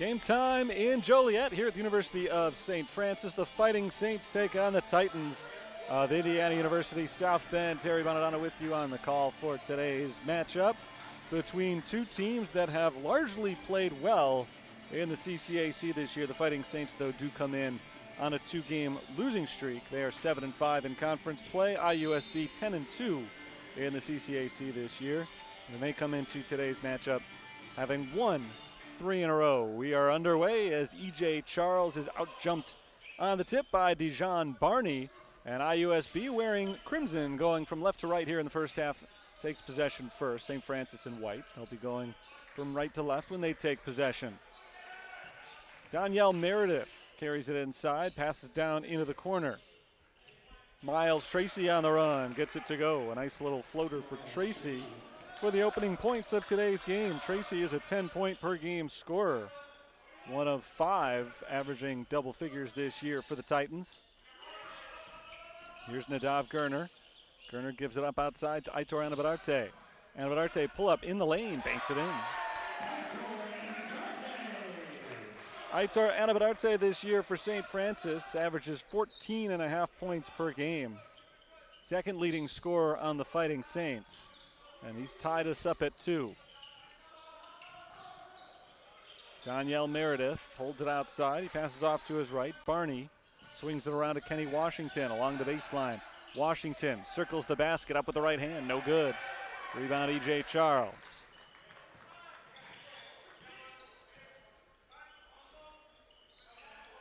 Game time in Joliet here at the University of St. Francis. The Fighting Saints take on the Titans of Indiana University South Bend. Terry Bonadonna with you on the call for today's matchup between two teams that have largely played well in the CCAC this year. The Fighting Saints, though, do come in on a two-game losing streak. They are 7-5 in conference play. IUSB 10-2 in the CCAC this year. And they come into today's matchup having won 3 in a row. We are underway as E.J. Charles is out-jumped on the tip by Dijon Barney. And IUSB, wearing crimson, going from left to right here in the first half, takes possession first. St. Francis in white. They'll be going from right to left when they take possession. Danielle Meredith carries it inside, passes down into the corner. Miles Tracy on the run, gets it to go. A nice little floater for Tracy. For the opening points of today's game, Tracy is a 10-point per game scorer. One of 5 averaging double figures this year for the Titans. Here's Nadav Gerner. Gerner gives it up outside to Aitor Anabadarte. Anabadarte pull up in the lane, banks it in. Aitor Anabadarte this year for St. Francis averages 14.5 points per game. Second leading scorer on the Fighting Saints. And he's tied us up at 2. Danielle Meredith holds it outside. He passes off to his right. Barney swings it around to Kenny Washington along the baseline. Washington circles the basket up with the right hand. No good. Rebound E.J. Charles.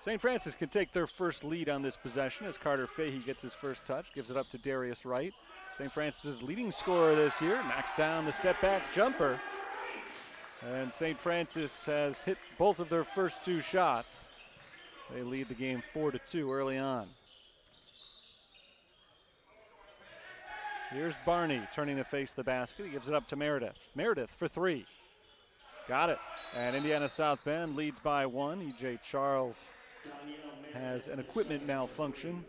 St. Francis can take their first lead on this possession as Carter Fahey gets his first touch. Gives it up to Darius Wright. St. Francis' leading scorer this year knocks down the step-back jumper. And St. Francis has hit both of their first 2 shots. They lead the game 4-2 early on. Here's Barney turning to face the basket. He gives it up to Meredith. Meredith for 3. Got it. And Indiana South Bend leads by 1. E.J. Charles has an equipment malfunction.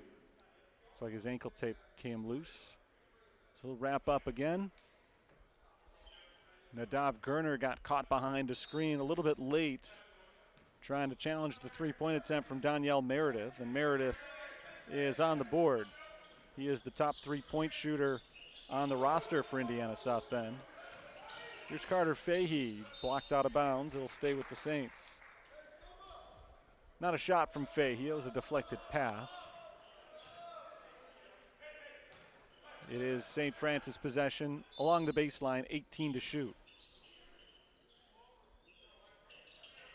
Looks like his ankle tape came loose. So he'll wrap up again. Nadav Gerner got caught behind a screen a little bit late, trying to challenge the three-point attempt from Danielle Meredith, and Meredith is on the board. He is the top three-point shooter on the roster for Indiana South Bend. Here's Carter Fahey, blocked out of bounds. It'll stay with the Saints. Not a shot from Fahey, it was a deflected pass. It is St. Francis possession along the baseline, 18 to shoot.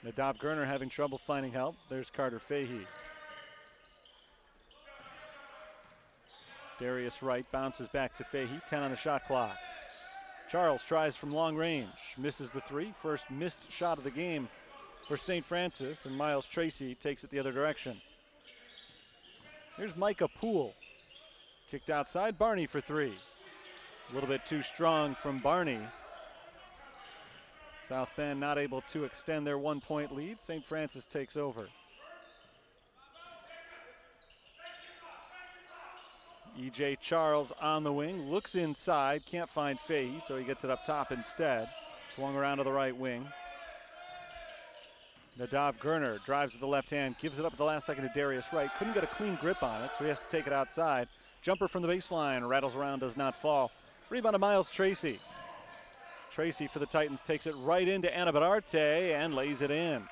Nadav Gerner having trouble finding help. There's Carter Fahey. Darius Wright bounces back to Fahey, 10 on the shot clock. Charles tries from long range, misses the 3. First missed shot of the game for St. Francis, and Miles Tracy takes it the other direction. Here's Micah Poole. Kicked outside, Barney for 3. A little bit too strong from Barney. South Bend not able to extend their 1-point lead. St. Francis takes over. E.J. Charles on the wing, looks inside, can't find Fahey, so he gets it up top instead. Swung around to the right wing. Nadav Gerner drives with the left hand, gives it up at the last second to Darius Wright. Couldn't get a clean grip on it, so he has to take it outside. Jumper from the baseline, rattles around, does not fall. Rebound to Miles Tracy. Tracy for the Titans takes it right into Anabadarte and lays it in.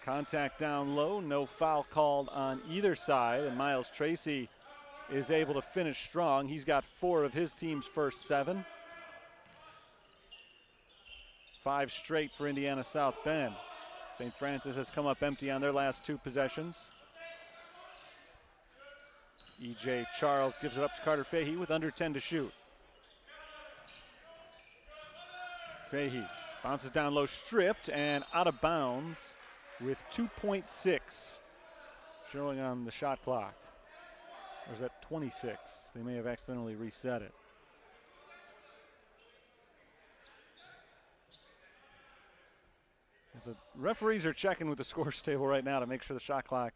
Contact down low, no foul called on either side, and Miles Tracy is able to finish strong. He's got 4 of his team's first 7. 5 straight for Indiana South Bend. St. Francis has come up empty on their last 2 possessions. E.J. Charles gives it up to Carter Fahey with under 10 to shoot. Fahey bounces down low, stripped and out of bounds with 2.6 showing on the shot clock. Or is that 26? They may have accidentally reset it. The referees are checking with the scores table right now to make sure the shot clock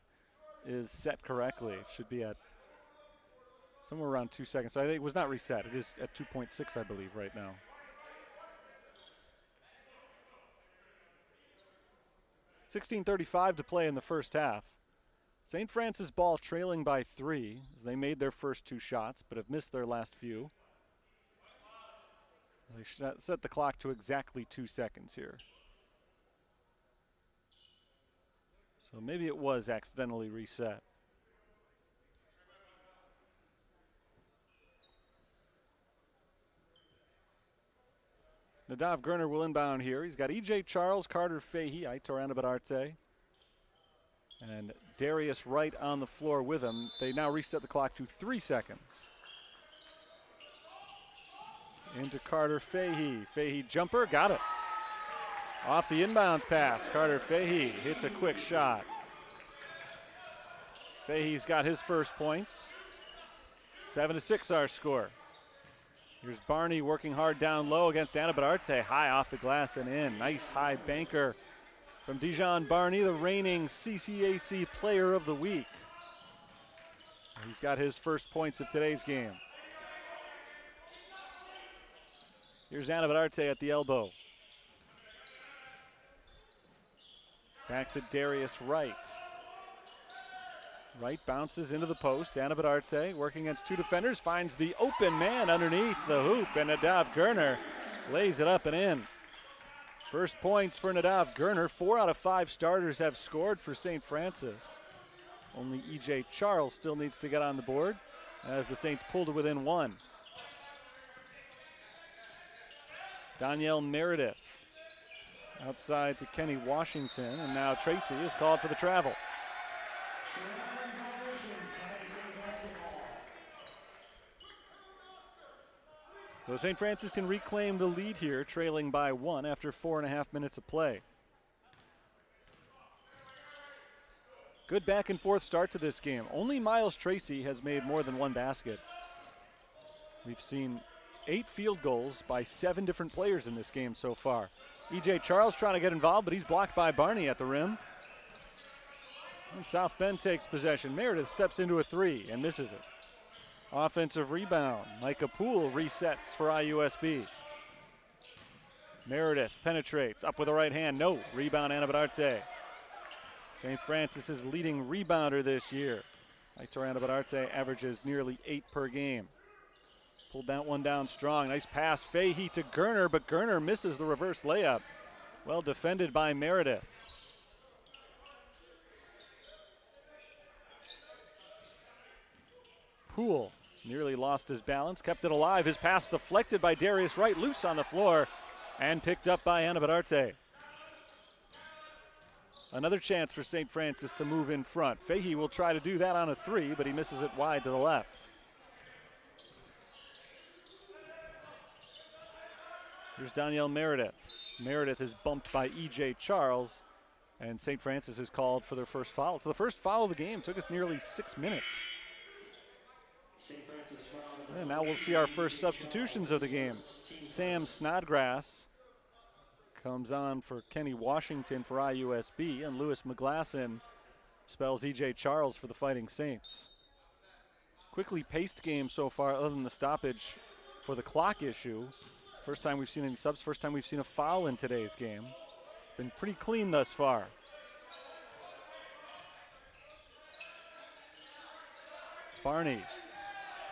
is set correctly. It should be at somewhere around 2 seconds. So I think it was not reset. It is at 2.6, I believe, right now. 16:35 to play in the first half. St. Francis ball trailing by 3 as they made their first 2 shots but have missed their last few. They set the clock to exactly 2 seconds here. So maybe it was accidentally reset. Nadav Gerner will inbound here. He's got E.J. Charles, Carter Fahey, Aitor Anabadarte, and Darius Wright on the floor with him. They now reset the clock to 3 seconds. Into Carter Fahey. Fahey jumper, got it. Off the inbounds pass, Carter Fahey hits a quick shot. Fahey's got his first points. 7-6 our score. Here's Barney working hard down low against Anabadarte. High off the glass and in. Nice high banker from Dijon Barney, the reigning CCAC Player of the Week. He's got his first points of today's game. Here's Anabadarte at the elbow. Back to Darius Wright. Wright bounces into the post. Anabadarte working against 2 defenders, finds the open man underneath the hoop, and Nadav Gerner lays it up and in. First points for Nadav Gerner. 4 out of 5 starters have scored for St. Francis. Only E.J. Charles still needs to get on the board as the Saints pull to within 1. Danielle Meredith outside to Kenny Washington, and now Tracy is called for the travel. So St. Francis can reclaim the lead here, trailing by 1 after 4.5 minutes of play. Good back and forth start to this game. Only Miles Tracy has made more than 1 basket. We've seen 8 field goals by 7 different players in this game so far. E.J. Charles trying to get involved, but he's blocked by Barney at the rim. And South Bend takes possession. Meredith steps into a 3 and misses it. Offensive rebound. Micah Poole resets for IUSB. Meredith penetrates. Up with the right hand. No. Rebound Anabadarte. St. Francis's leading rebounder this year. Aitor Anabadarte averages nearly 8 per game. Pulled that one down strong. Nice pass. Fahey to Gerner, but Gerner misses the reverse layup. Well defended by Meredith. Poole nearly lost his balance, kept it alive. His pass deflected by Darius Wright, loose on the floor, and picked up by Anabadarte. Another chance for St. Francis to move in front. Fahey will try to do that on a 3, but he misses it wide to the left. Here's Danielle Meredith. Meredith is bumped by E.J. Charles, and St. Francis is called for their first foul. So the first foul of the game took us nearly 6 minutes. And now we'll see our first substitutions of the game. Sam Snodgrass comes on for Kenny Washington for IUSB, and Lewis McGlasson spells E.J. Charles for the Fighting Saints. Quickly paced game so far, other than the stoppage for the clock issue. First time we've seen any subs, first time we've seen a foul in today's game. It's been pretty clean thus far. Barney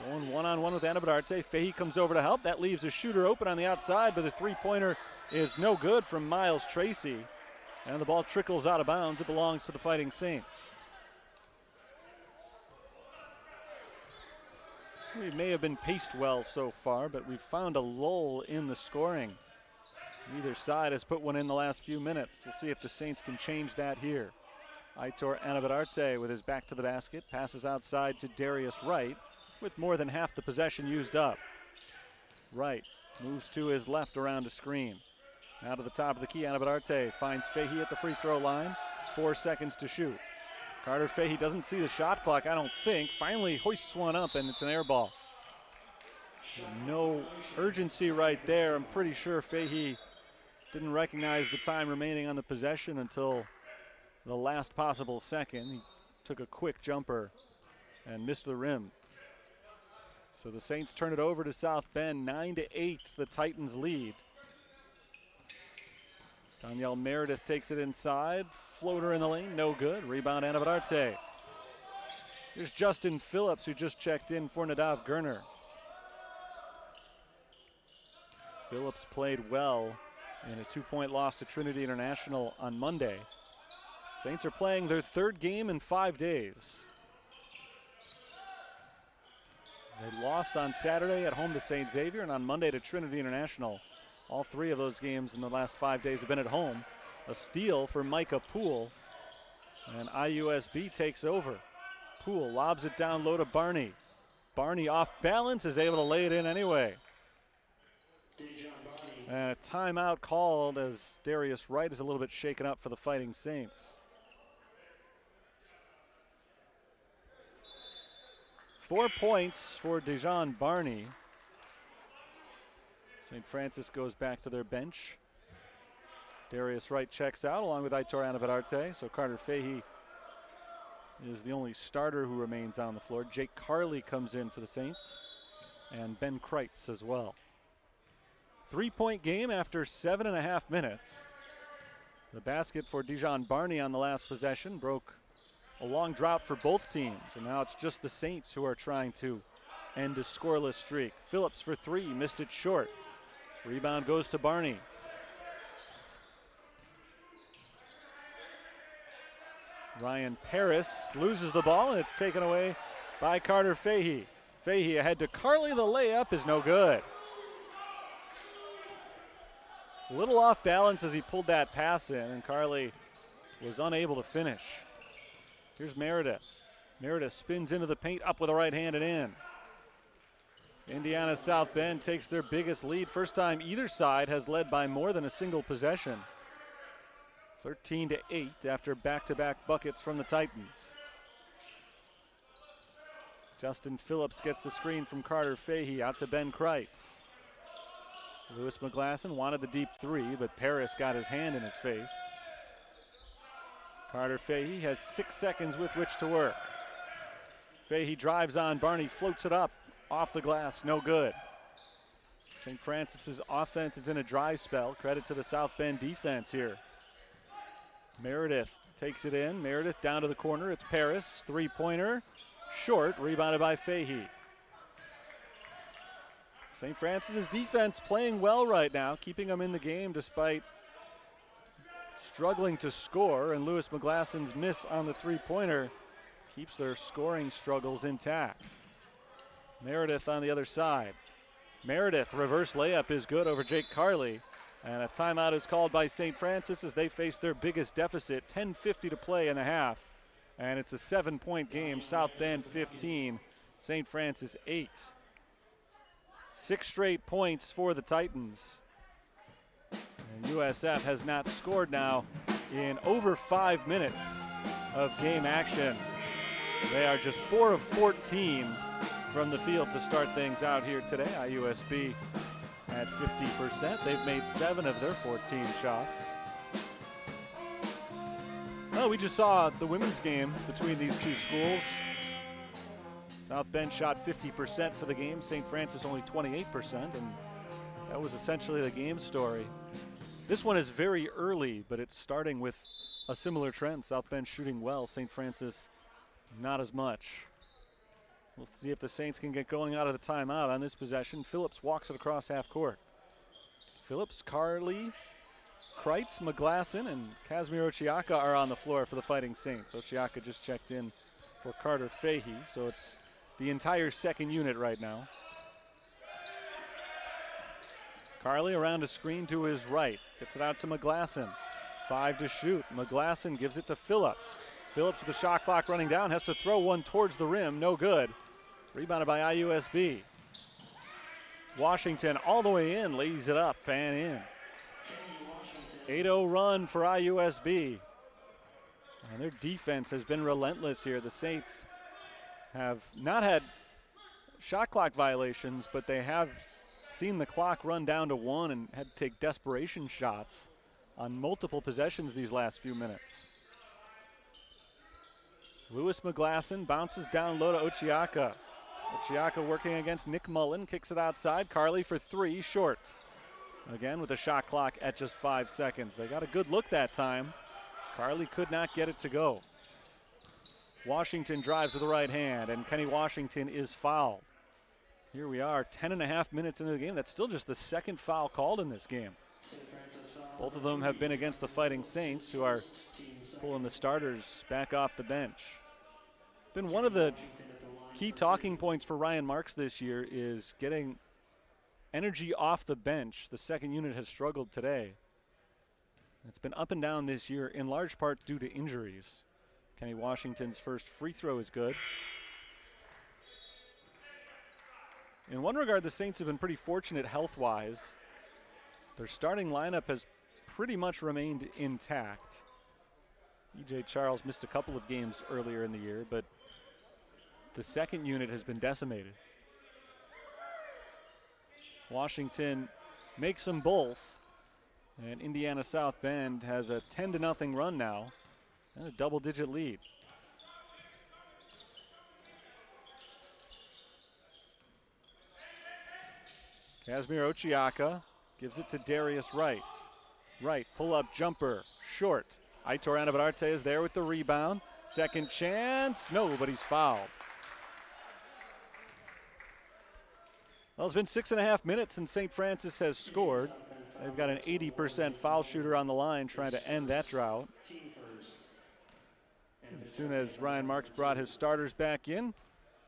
going one-on-one with Anabadarte. Fahey comes over to help. That leaves a shooter open on the outside, but the 3-pointer is no good from Miles Tracy. And the ball trickles out of bounds. It belongs to the Fighting Saints. We may have been paced well so far, but we've found a lull in the scoring. Neither side has put one in the last few minutes. We'll see if the Saints can change that here. Aitor Anabadarte with his back to the basket, passes outside to Darius Wright with more than half the possession used up. Wright moves to his left around a screen. Now to the top of the key, Anabadarte finds Fahey at the free throw line. 4 seconds to shoot. Carter Fahey doesn't see the shot clock, I don't think. Finally hoists one up, and it's an air ball. No urgency right there. I'm pretty sure Fahey didn't recognize the time remaining on the possession until the last possible second. He took a quick jumper and missed the rim. So the Saints turn it over to South Bend. 9-8, the Titans lead. Danielle Meredith takes it inside. Floater in the lane, no good. Rebound, Anabadarte. Here's Justin Phillips, who just checked in for Nadav Gerner. Phillips played well in a 2-point loss to Trinity International on Monday. Saints are playing their third game in 5 days. They lost on Saturday at home to St. Xavier and on Monday to Trinity International. All 3 of those games in the last 5 days have been at home. A steal for Micah Poole, and IUSB takes over. Poole lobs it down low to Barney. Barney off balance, is able to lay it in anyway. And a timeout called as Darius Wright is a little bit shaken up for the Fighting Saints. 4 points for Dejan Barney. St. Francis goes back to their bench. Darius Wright checks out along with Aitor Anabadarte. So Carter Fahey is the only starter who remains on the floor. Jake Carley comes in for the Saints, and Ben Kreitz as well. 3-point game after 7.5 minutes. The basket for Dejan Barney on the last possession broke a long drought for both teams, and now it's just the Saints who are trying to end a scoreless streak. Phillips for 3, missed it short. Rebound goes to Barney. Ryan Paris loses the ball, and it's taken away by Carter Fahey. Fahey ahead to Carley. The layup is no good. A little off balance as he pulled that pass in, and Carley was unable to finish. Here's Meredith. Meredith spins into the paint, up with a right hand and in. Indiana South Bend takes their biggest lead. First time either side has led by more than a single possession. 13-8 after back-to-back buckets from the Titans. Justin Phillips gets the screen from Carter Fahey out to Ben Kreitz. Lewis McGlasson wanted the deep 3, but Paris got his hand in his face. Carter Fahey has 6 seconds with which to work. Fahey drives on, Barney floats it up, off the glass, no good. St. Francis's offense is in a dry spell. Credit to the South Bend defense here. Meredith takes it in. Meredith down to the corner. It's Paris. 3-pointer. Short. Rebounded by Fahey. St. Francis's defense playing well right now, keeping them in the game despite struggling to score. And Lewis McGlasson's miss on the 3-pointer keeps their scoring struggles intact. Meredith on the other side. Meredith, reverse layup is good over Jake Carley. And a timeout is called by St. Francis as they face their biggest deficit, 10:50 to play in the half. And it's a 7-point game, South Bend 15, St. Francis 8. 6 straight points for the Titans. And USF has not scored now in over 5 minutes of game action. They are just 4 of 14 from the field to start things out here today. IUSB at 50%. They've made 7 of their 14 shots. Well, we just saw the women's game between these two schools. South Bend shot 50% for the game. St. Francis only 28%, and that was essentially the game story. This one is very early, but it's starting with a similar trend. South Bend shooting well, St. Francis not as much. We'll see if the Saints can get going out of the timeout on this possession. Phillips walks it across half court. Phillips, Carley, Kreitz, McGlasson, and Kazmir Ochiaka are on the floor for the Fighting Saints. Ochiaka just checked in for Carter Fahey, so it's the entire second unit right now. Carley around a screen to his right. Gets it out to McGlasson. 5 to shoot. McGlasson gives it to Phillips. Phillips with the shot clock running down, has to throw one towards the rim, no good. Rebounded by IUSB. Washington all the way in, lays it up and in. 8-0 run for IUSB. And their defense has been relentless here. The Saints have not had shot clock violations, but they have seen the clock run down to 1 and had to take desperation shots on multiple possessions these last few minutes. Lewis McGlasson bounces down low to Ochiaka. Ochiaka working against Nick Mullen, kicks it outside. Carley for 3, short. Again with the shot clock at just 5 seconds. They got a good look that time. Carly could not get it to go. Washington drives with the right hand, and Kenny Washington is fouled. Here we are, 10.5 minutes into the game. That's still just the second foul called in this game. Both of them have been against the Fighting Saints, who are pulling the starters back off the bench. Been one of the key talking points for Ryan Marks this year is getting energy off the bench. The second unit has struggled today. It's been up and down this year, in large part due to injuries. Kenny Washington's first free throw is good. In one regard, the Saints have been pretty fortunate health-wise. Their starting lineup has pretty much remained intact. E.J. Charles missed a couple of games earlier in the year, but the second unit has been decimated. Washington makes them both, and Indiana South Bend has a 10-0 run now and a double-digit lead. Casimir Ochiaka gives it to Darius Wright. Wright, pull-up jumper, short. Aitor Anabararte is there with the rebound. Second chance, no, but he's fouled. Well, it's been 6.5 minutes since St. Francis has scored. They've got an 80% foul shooter on the line trying to end that drought. As soon as Ryan Marks brought his starters back in,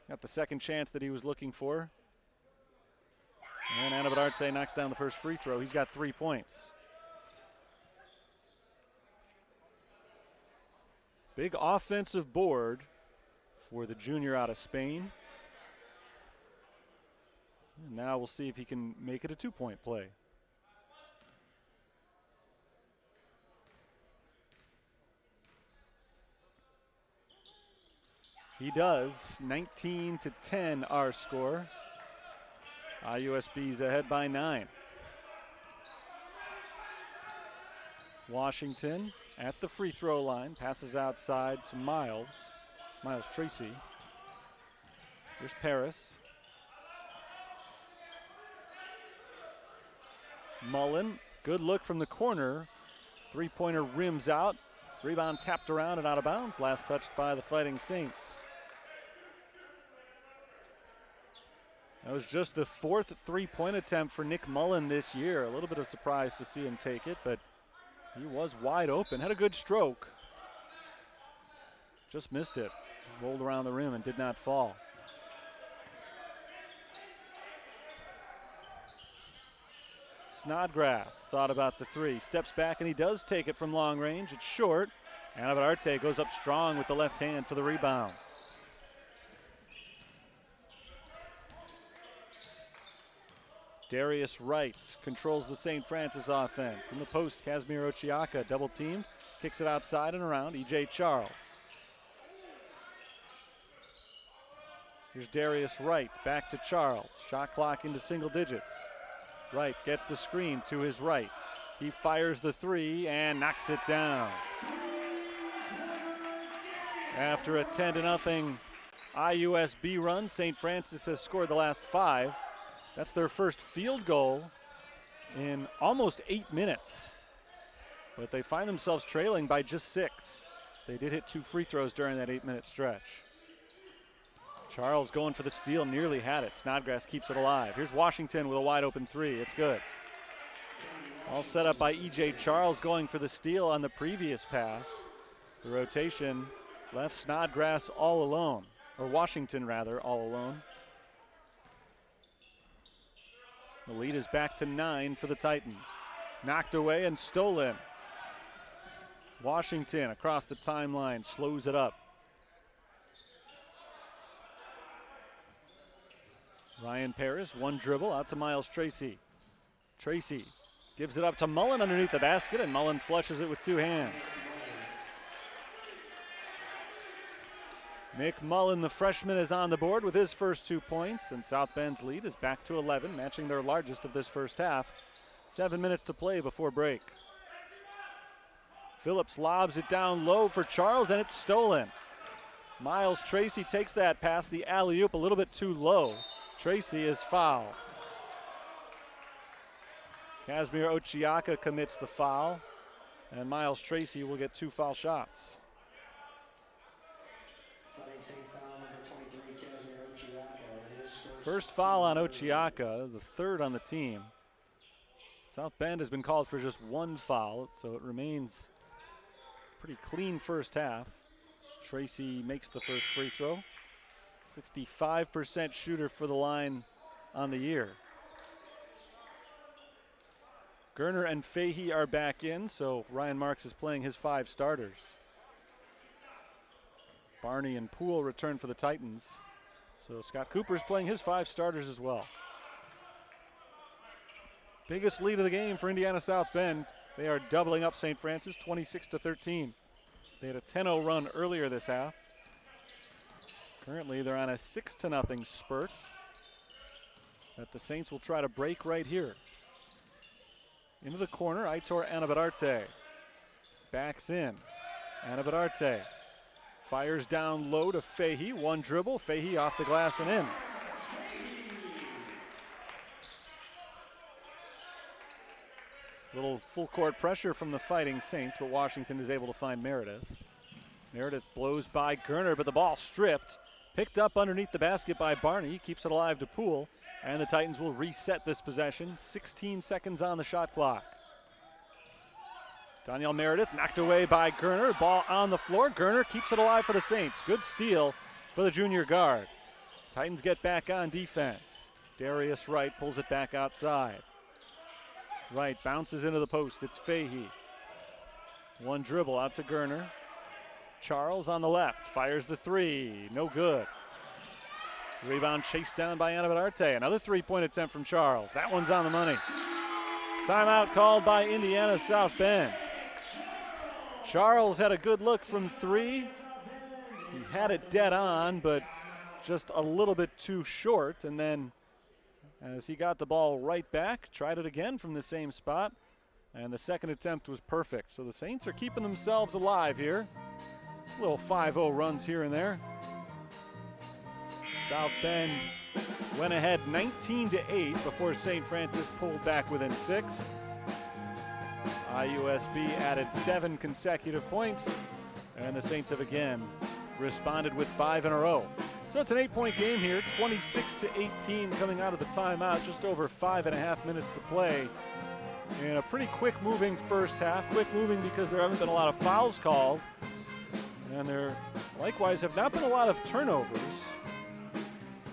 got the second chance that he was looking for. And Anabararte knocks down the first free throw. He's got 3 points. Big offensive board for the junior out of Spain. And now we'll see if he can make it a 2-point play. He does. 19-10 our score. IUSB's ahead by 9. Washington at the free throw line, passes outside to Miles Tracy. Here's Paris. Mullen, good look from the corner. Three-pointer rims out. Rebound tapped around and out of bounds. Last touched by the Fighting Saints. That was just the 4th three-point attempt for Nick Mullen this year. A little bit of surprise to see him take it, but he was wide open. Had a good stroke. Just missed it. Rolled around the rim and did not fall. Snodgrass thought about the three. Steps back and he does take it from long range. It's short. Anabararte goes up strong with the left hand for the rebound. Darius Wright controls the St. Francis offense. In the post, Casimir Ochiaka double teamed. Kicks it outside and around. E.J. Charles. Here's Darius Wright back to Charles. Shot clock into single digits. Wright gets the screen to his right. He fires the three and knocks it down. After a 10-0 IUSB run, St. Francis has scored the last 5. That's their first field goal in almost 8 minutes. But they find themselves trailing by just 6. They did hit 2 free throws during that 8-minute stretch. Charles going for the steal, nearly had it. Snodgrass keeps it alive. Here's Washington with a wide open three. It's good. All set up by E.J. Charles going for the steal on the previous pass. The rotation left Snodgrass all alone, or Washington rather, all alone. The lead is back to 9 for the Titans. Knocked away and stolen. Washington across the timeline slows it up. Ryan Paris, one dribble out to Miles Tracy. Tracy gives it up to Mullen underneath the basket, and Mullen flushes it with 2 hands. Nick Mullen, the freshman, is on the board with his first 2 points, and South Bend's lead is back to 11, matching their largest of this first half. 7 minutes to play before break. Phillips lobs it down low for Charles, and it's stolen. Miles Tracy takes that pass, the alley-oop a little bit too low. Tracy is fouled. Casimir Ochiaka commits the foul, and Miles Tracy will get 2 foul shots. First foul on Ochiaka, the 3rd on the team. South Bend has been called for just 1 foul, so it remains pretty clean first half. Tracy makes the first free throw. 65% shooter for the line on the year. Gerner and Fahey are back in, so Ryan Marks is playing his 5 starters. Barney and Poole return for the Titans. So Scott Cooper is playing his 5 starters as well. Biggest lead of the game for Indiana South Bend. They are doubling up St. Francis, 26-13. They had a 10-0 run earlier this half. Currently, they're on a 6-0 spurt that the Saints will try to break right here. Into the corner, Aitor Anabararte. Backs in. Anabararte fires down low to Fahey. 1 dribble, Fahey off the glass and in. Little full court pressure from the Fighting Saints, but Washington is able to find Meredith. Meredith blows by Gerner, but the ball stripped. Picked up underneath the basket by Barney, keeps it alive to Poole, and the Titans will reset this possession. 16 seconds on the shot clock. Danielle Meredith knocked away by Gerner, ball on the floor. Gerner keeps it alive for the Saints. Good steal for the junior guard. Titans get back on defense. Darius Wright pulls it back outside. Wright bounces into the post, it's Fahey. 1 dribble out to Gerner. Charles on the left, fires the 3, no good. Rebound chased down by Anabararte. Another 3-point attempt from Charles. That one's on the money. Timeout called by Indiana South Bend. Charles had a good look from 3. He had it dead on, but just a little bit too short. And then as he got the ball right back, tried it again from the same spot. And the second attempt was perfect. So the Saints are keeping themselves alive here. Little 5-0 runs here and there. South Bend went ahead 19-8 before St. Francis pulled back within 6. IUSB added 7 consecutive points, and the Saints have again responded with 5 in a row. So it's an 8-point game here, 26-18 coming out of the timeout, just over 5.5 minutes to play. In a pretty quick moving first half, quick moving because there haven't been a lot of fouls called, and there likewise have not been a lot of turnovers.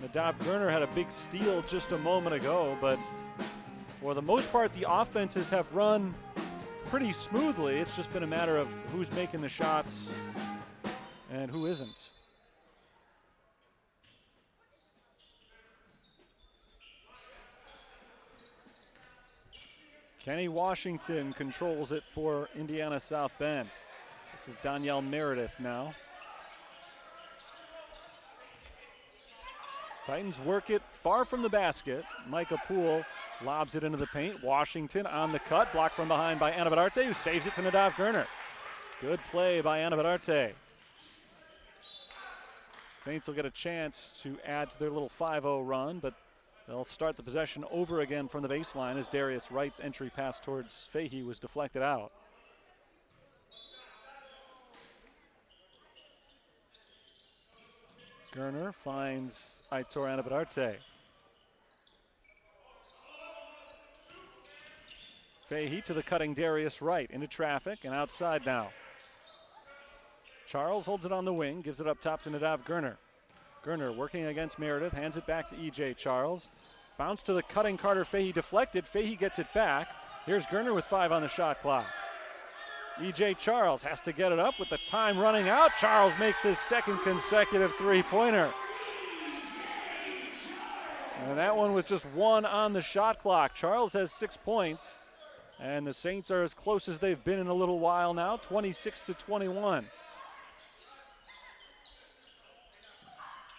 Nadav Gerner had a big steal just a moment ago, but for the most part, the offenses have run pretty smoothly. It's just been a matter of who's making the shots and who isn't. Kenny Washington controls it for Indiana South Bend. This is Danielle Meredith now. Titans work it far from the basket. Micah Poole lobs it into the paint. Washington on the cut, blocked from behind by Anabararte, who saves it to Nadav Gerner. Good play by Anabararte. Saints will get a chance to add to their little 5-0 run, but they'll start the possession over again from the baseline as Darius Wright's entry pass towards Fahey was deflected out. Gerner finds Aitor Anabararte. Fahey to the cutting Darius Wright into traffic and outside now. Charles holds it on the wing, gives it up top to Nadav Gerner. Gerner working against Meredith, hands it back to E.J. Charles. Bounce to the cutting Carter Fahey, deflected. Fahey gets it back. Here's Gerner with 5 on the shot clock. E.J. Charles has to get it up with the time running out. Charles makes his second consecutive three-pointer. And that one with just 1 on the shot clock. Charles has 6 points, and the Saints are as close as they've been in a little while now, 26-21.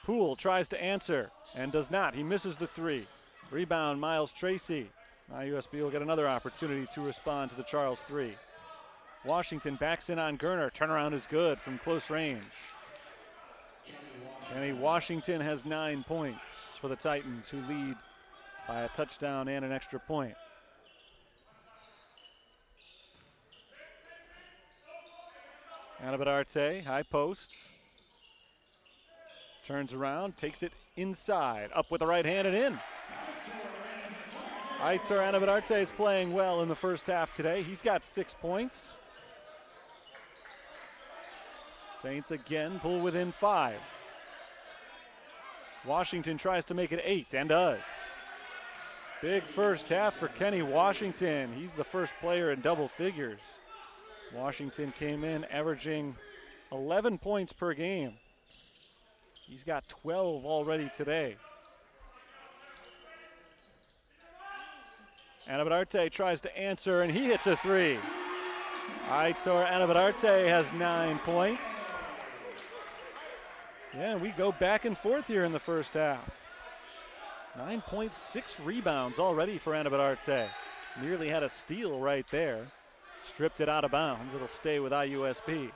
Poole tries to answer and does not. He misses the 3. Rebound, Miles Tracy. IUSB will get another opportunity to respond to the Charles 3. Washington backs in on Gerner. Turnaround is good from close range. Kenny Washington has 9 points for the Titans, who lead by a touchdown and an extra point. Anabadarte, high post. Turns around, takes it inside. Up with the right hand and in. Aitor Anabadarte is playing well in the first half today. He's got 6 points. Saints again pull within 5. Washington tries to make it 8 and does. Big first half for Kenny Washington. He's the first player in double figures. Washington came in averaging 11 points per game. He's got 12 already today. Anabadarte tries to answer, and he hits a 3. Aitor Anabadarte has 9 points. Yeah, we go back and forth here in the first half. 9.6 rebounds already for Anabadarte. Nearly had a steal right there. Stripped it out of bounds. It'll stay with IUSB.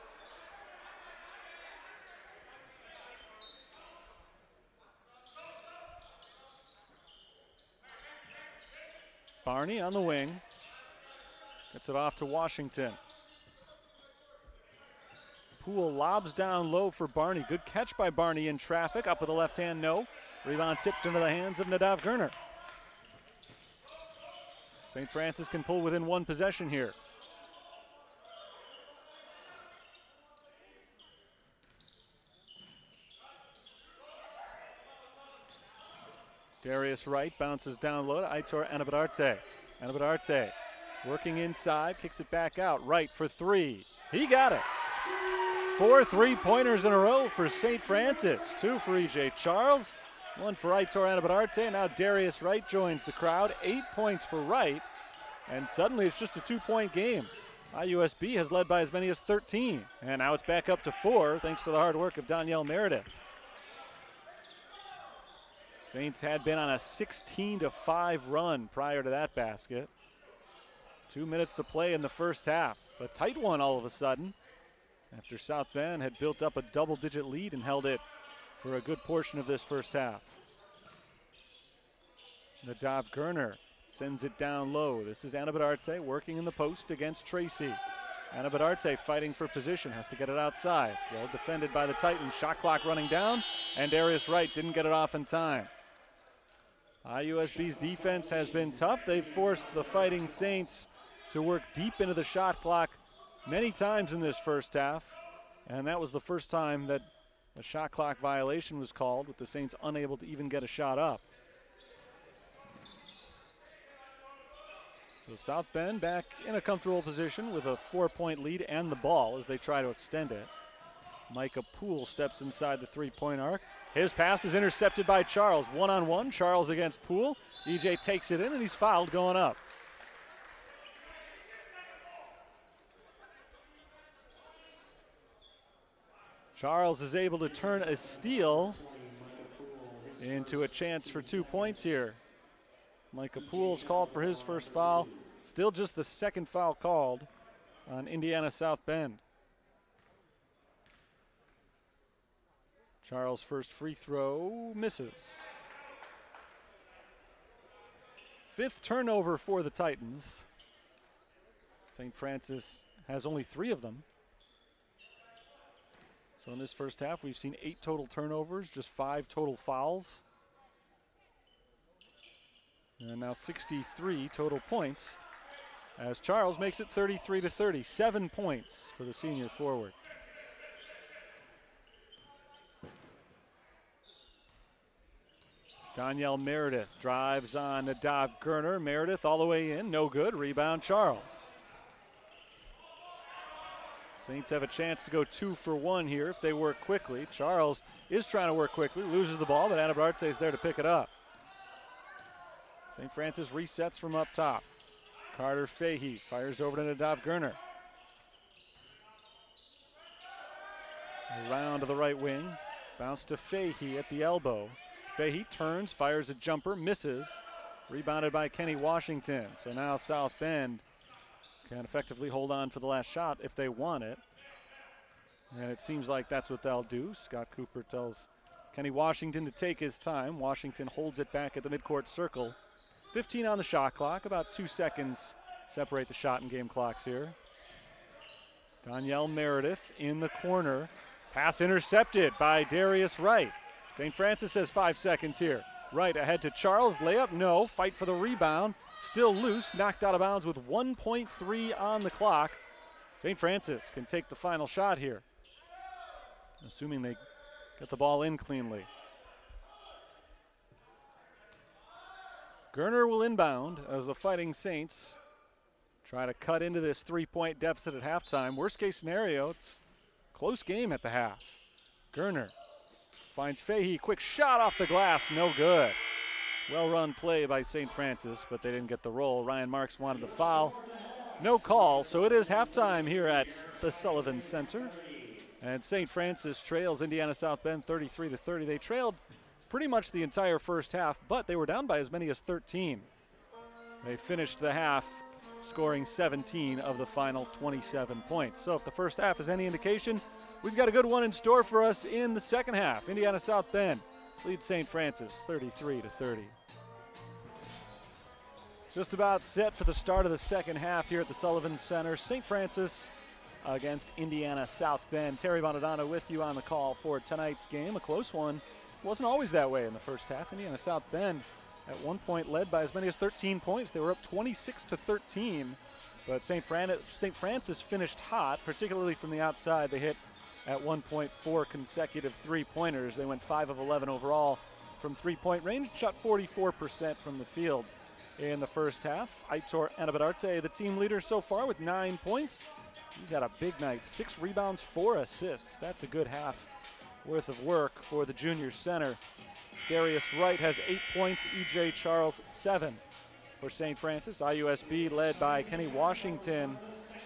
Barney on the wing. Gets it off to Washington. Poole lobs down low for Barney. Good catch by Barney in traffic. Up with the left hand, no. Rebound tipped into the hands of Nadav Gerner. St. Francis can pull within 1 possession here. Darius Wright bounces down low to Aitor Anabadarte. Anabadarte working inside, kicks it back out. Wright for 3. He got it. 4 3-pointers in a row for St. Francis. 2 for E.J. Charles, 1 for Aitor Anabadarte. Now Darius Wright joins the crowd. 8 points for Wright, and suddenly it's just a 2-point game. IUSB has led by as many as 13, and now it's back up to 4 thanks to the hard work of Danielle Meredith. Saints had been on a 16-5 run prior to that basket. 2 minutes to play in the first half. A tight one all of a sudden, after South Bend had built up a double-digit lead and held it for a good portion of this first half. Nadav Gerner sends it down low. This is Anabadarte working in the post against Tracy. Anabadarte fighting for position, has to get it outside. Well defended by the Titans. Shot clock running down, and Darius Wright didn't get it off in time. IUSB's defense has been tough. They've forced the Fighting Saints to work deep into the shot clock many times in this first half, and that was the first time that a shot clock violation was called, with the Saints unable to even get a shot up. So South Bend back in a comfortable position with a 4-point lead and the ball as they try to extend it. Micah Poole steps inside the 3-point arc. His pass is intercepted by Charles. 1-on-1, Charles against Poole. EJ takes it in, and he's fouled going up. Charles is able to turn a steal into a chance for 2 points here. Micah Poole's called for his first foul. Still just the second foul called on Indiana South Bend. Charles' first free throw misses. 5th turnover for the Titans. St. Francis has only 3 of them. So in this first half, we've seen 8 total turnovers, just 5 total fouls. And now 63 total points as Charles makes it 33-30. 7 points for the senior forward. Danielle Meredith drives on Nadav Gerner. Meredith all the way in, no good. Rebound Charles. Saints have a chance to go 2 for 1 here if they work quickly. Charles is trying to work quickly, loses the ball, but Anabadarte is there to pick it up. St. Francis resets from up top. Carter Fahey fires over to Nadav Gerner. Around to the right wing. Bounce to Fahey at the elbow. Fahey turns, fires a jumper, misses. Rebounded by Kenny Washington. So now South Bend can effectively hold on for the last shot if they want it. And it seems like that's what they'll do. Scott Cooper tells Kenny Washington to take his time. Washington holds it back at the midcourt circle. 15 on the shot clock, about 2 seconds separate the shot and game clocks here. Danielle Meredith in the corner. Pass intercepted by Darius Wright. St. Francis has 5 seconds here. Wright ahead to Charles. Layup, no. Fight for the rebound. Still loose. Knocked out of bounds with 1.3 on the clock. St. Francis can take the final shot here, assuming they get the ball in cleanly. Gerner will inbound as the Fighting Saints try to cut into this 3-point deficit at halftime. Worst case scenario, it's a close game at the half. Gerner finds Fahey, quick shot off the glass, no good. Well run play by St. Francis, but they didn't get the roll. Ryan Marks wanted to foul. No call, so it is halftime here at the Sullivan Center. And St. Francis trails Indiana South Bend 33-30. They trailed pretty much the entire first half, but they were down by as many as 13. They finished the half scoring 17 of the final 27 points. So if the first half is any indication, we've got a good one in store for us in the second half. Indiana South Bend leads St. Francis 33-30. Just about set for the start of the second half here at the Sullivan Center. St. Francis against Indiana South Bend. Terry Bonadonna with you on the call for tonight's game. A close one. Wasn't always that way in the first half. Indiana South Bend at one point led by as many as 13 points. They were up 26-13, but St. Francis finished hot, particularly from the outside. They hit at one point 4 consecutive three-pointers. They went 5 of 11 overall from three-point range, shot 44% from the field in the first half. Aitor Anabadarte, the team leader so far with 9 points. He's had a big night, 6 rebounds, 4 assists. That's a good half worth of work for the junior center. Darius Wright has 8 points, E.J. Charles 7 for St. Francis. IUSB led by Kenny Washington,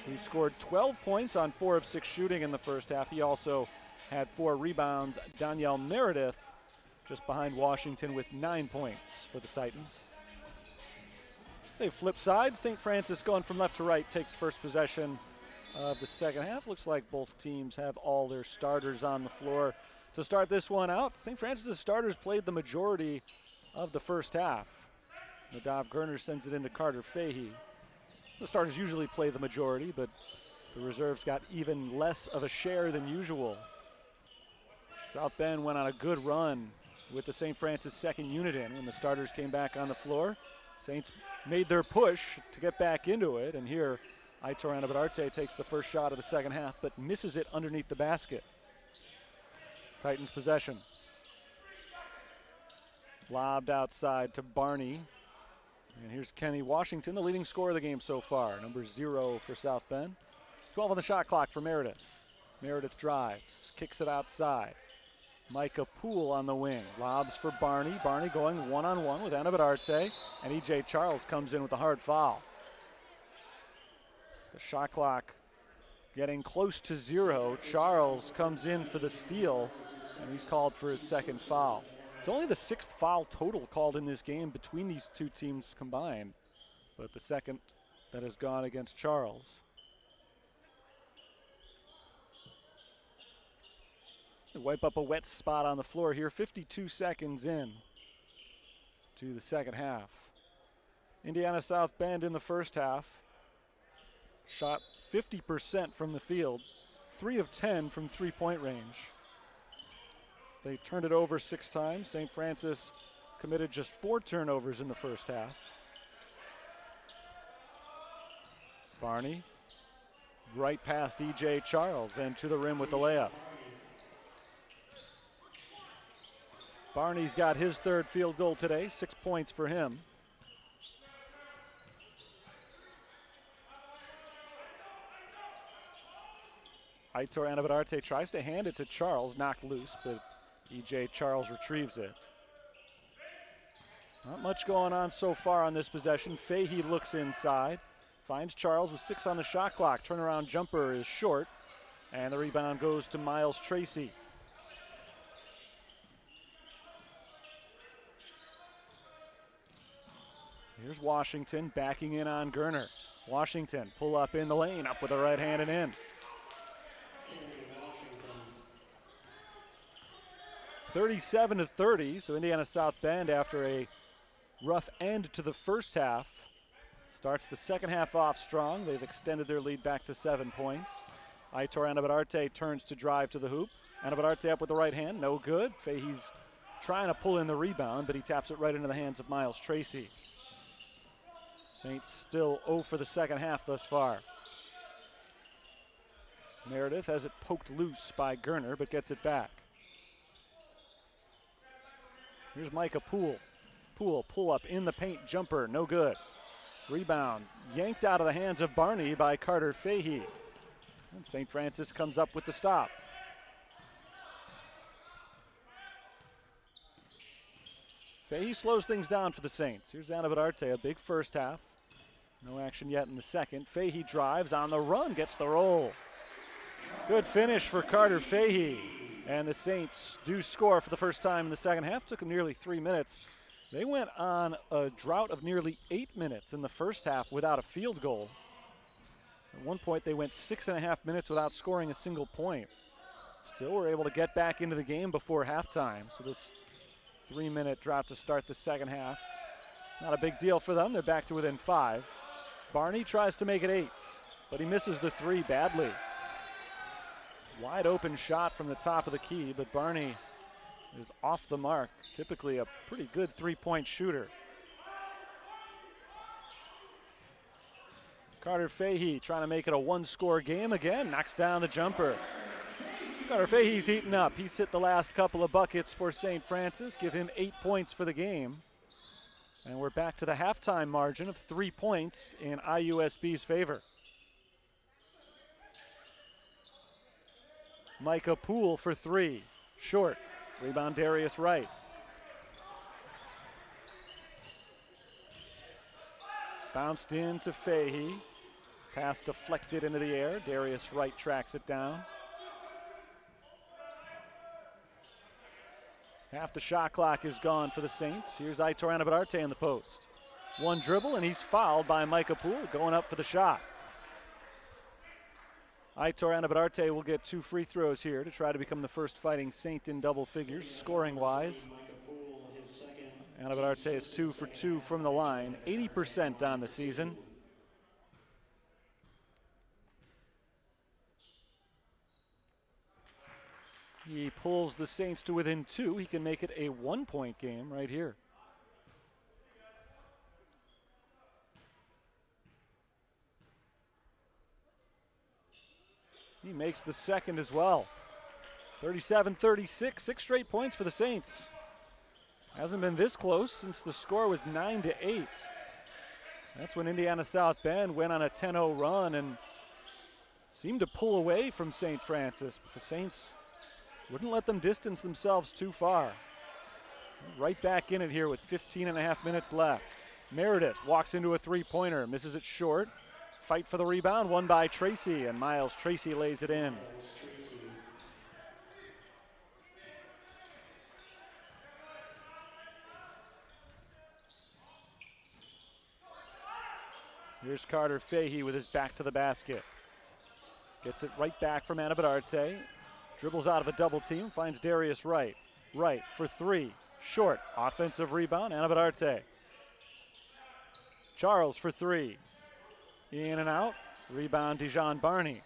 who scored 12 points on 4 of 6 shooting in the first half. He also had 4 rebounds. Danielle Meredith just behind Washington with 9 points for the Titans. They flip sides. St. Francis going from left to right takes first possession of the second half. Looks like both teams have all their starters on the floor to start this one out. St. Francis' starters played the majority of the first half. Nadav Gerner sends it into Carter Fahey. The starters usually play the majority, but the reserves got even less of a share than usual. South Bend went on a good run with the St. Francis second unit in. When the starters came back on the floor, Saints made their push to get back into it, and here Aitor Anabadarte takes the first shot of the second half, but misses it underneath the basket. Titans possession. Lobbed outside to Barney. And here's Kenny Washington, the leading scorer of the game so far. Number 0 for South Bend. 12 on the shot clock for Meredith. Meredith drives, kicks it outside. Micah Poole on the wing. Lobs for Barney. Barney going one-on-one with Anabadarte. And E.J. Charles comes in with a hard foul. The shot clock getting close to 0. Charles comes in for the steal, and he's called for his second foul. It's only the 6th foul total called in this game between these two teams combined, but the second that has gone against Charles. They wipe up a wet spot on the floor here, 52 seconds in to the second half. Indiana South Bend in the first half shot 50% from the field, 3 of 10 from three-point range. They turned it over 6 times. St. Francis committed just 4 turnovers in the first half. Barney right past E.J. Charles and to the rim with the layup. Barney's got his 3rd field goal today, 6 points for him. Aitor Anabadarte tries to hand it to Charles, knocked loose, but E.J. Charles retrieves it. Not much going on so far on this possession. Fahey looks inside, finds Charles with 6 on the shot clock. Turnaround jumper is short, and the rebound goes to Miles Tracy. Here's Washington backing in on Gerner. Washington pull up in the lane, up with the right hand and in. 37-30, so Indiana South Bend, after a rough end to the first half, starts the second half off strong. They've extended their lead back to 7 points. Aitor Anabararte turns to drive to the hoop. Anabararte up with the right hand, no good. Fahey's trying to pull in the rebound, but he taps it right into the hands of Miles Tracy. Saints still 0 for the second half thus far. Meredith has it poked loose by Gerner, but gets it back. Here's Micah Poole. Poole, pull up in the paint, jumper, no good. Rebound, yanked out of the hands of Barney by Carter Fahey. And St. Francis comes up with the stop. Fahey slows things down for the Saints. Here's Anabararte, a big first half. No action yet in the second. Fahey drives on the run, gets the roll. Good finish for Carter Fahey. And the Saints do score for the first time in the second half. Took them nearly 3 minutes. They went on a drought of nearly 8 minutes in the first half without a field goal. At one point, they went 6.5 minutes without scoring a single point. Still were able to get back into the game before halftime. So this 3-minute drought to start the second half, not a big deal for them. They're back to within 5. Barney tries to make it 8, but he misses the 3 badly. Wide open shot from the top of the key, but Barney is off the mark. Typically a pretty good 3-point shooter. Carter Fahey trying to make it a 1-score game again. Knocks down the jumper. Carter Fahey's heating up. He's hit the last couple of buckets for St. Francis. Give him 8 points for the game. And we're back to the halftime margin of 3 points in IUSB's favor. Micah Poole for 3. Short. Rebound Darius Wright. Bounced in to Fahey. Pass deflected into the air. Darius Wright tracks it down. Half the shot clock is gone for the Saints. Here's Aitor Anabararte in the post. One dribble and he's fouled by Micah Poole going up for the shot. Aitor Anabararte will get 2 free throws here to try to become the first Fighting Saint in double figures, scoring-wise. Anabararte is 2 for 2 from the line, 80% on the season. He pulls the Saints to within 2. He can make it a 1-point game right here. He makes the second as well. 37-36, 6 straight points for the Saints. Hasn't been this close since the score was 9-8. That's when Indiana South Bend went on a 10-0 run and seemed to pull away from St. Francis, but the Saints wouldn't let them distance themselves too far. Right back in it here with 15.5 minutes left. Meredith walks into a 3-pointer, misses it short. Fight for the rebound, won by Tracy, and Miles Tracy lays it in. Here's Carter Fahey with his back to the basket. Gets it right back from Anabararte. Dribbles out of a double team, finds Darius Wright. Wright for 3, short. Offensive rebound, Anabararte. Charles for 3. In and out, rebound Dijon Barney.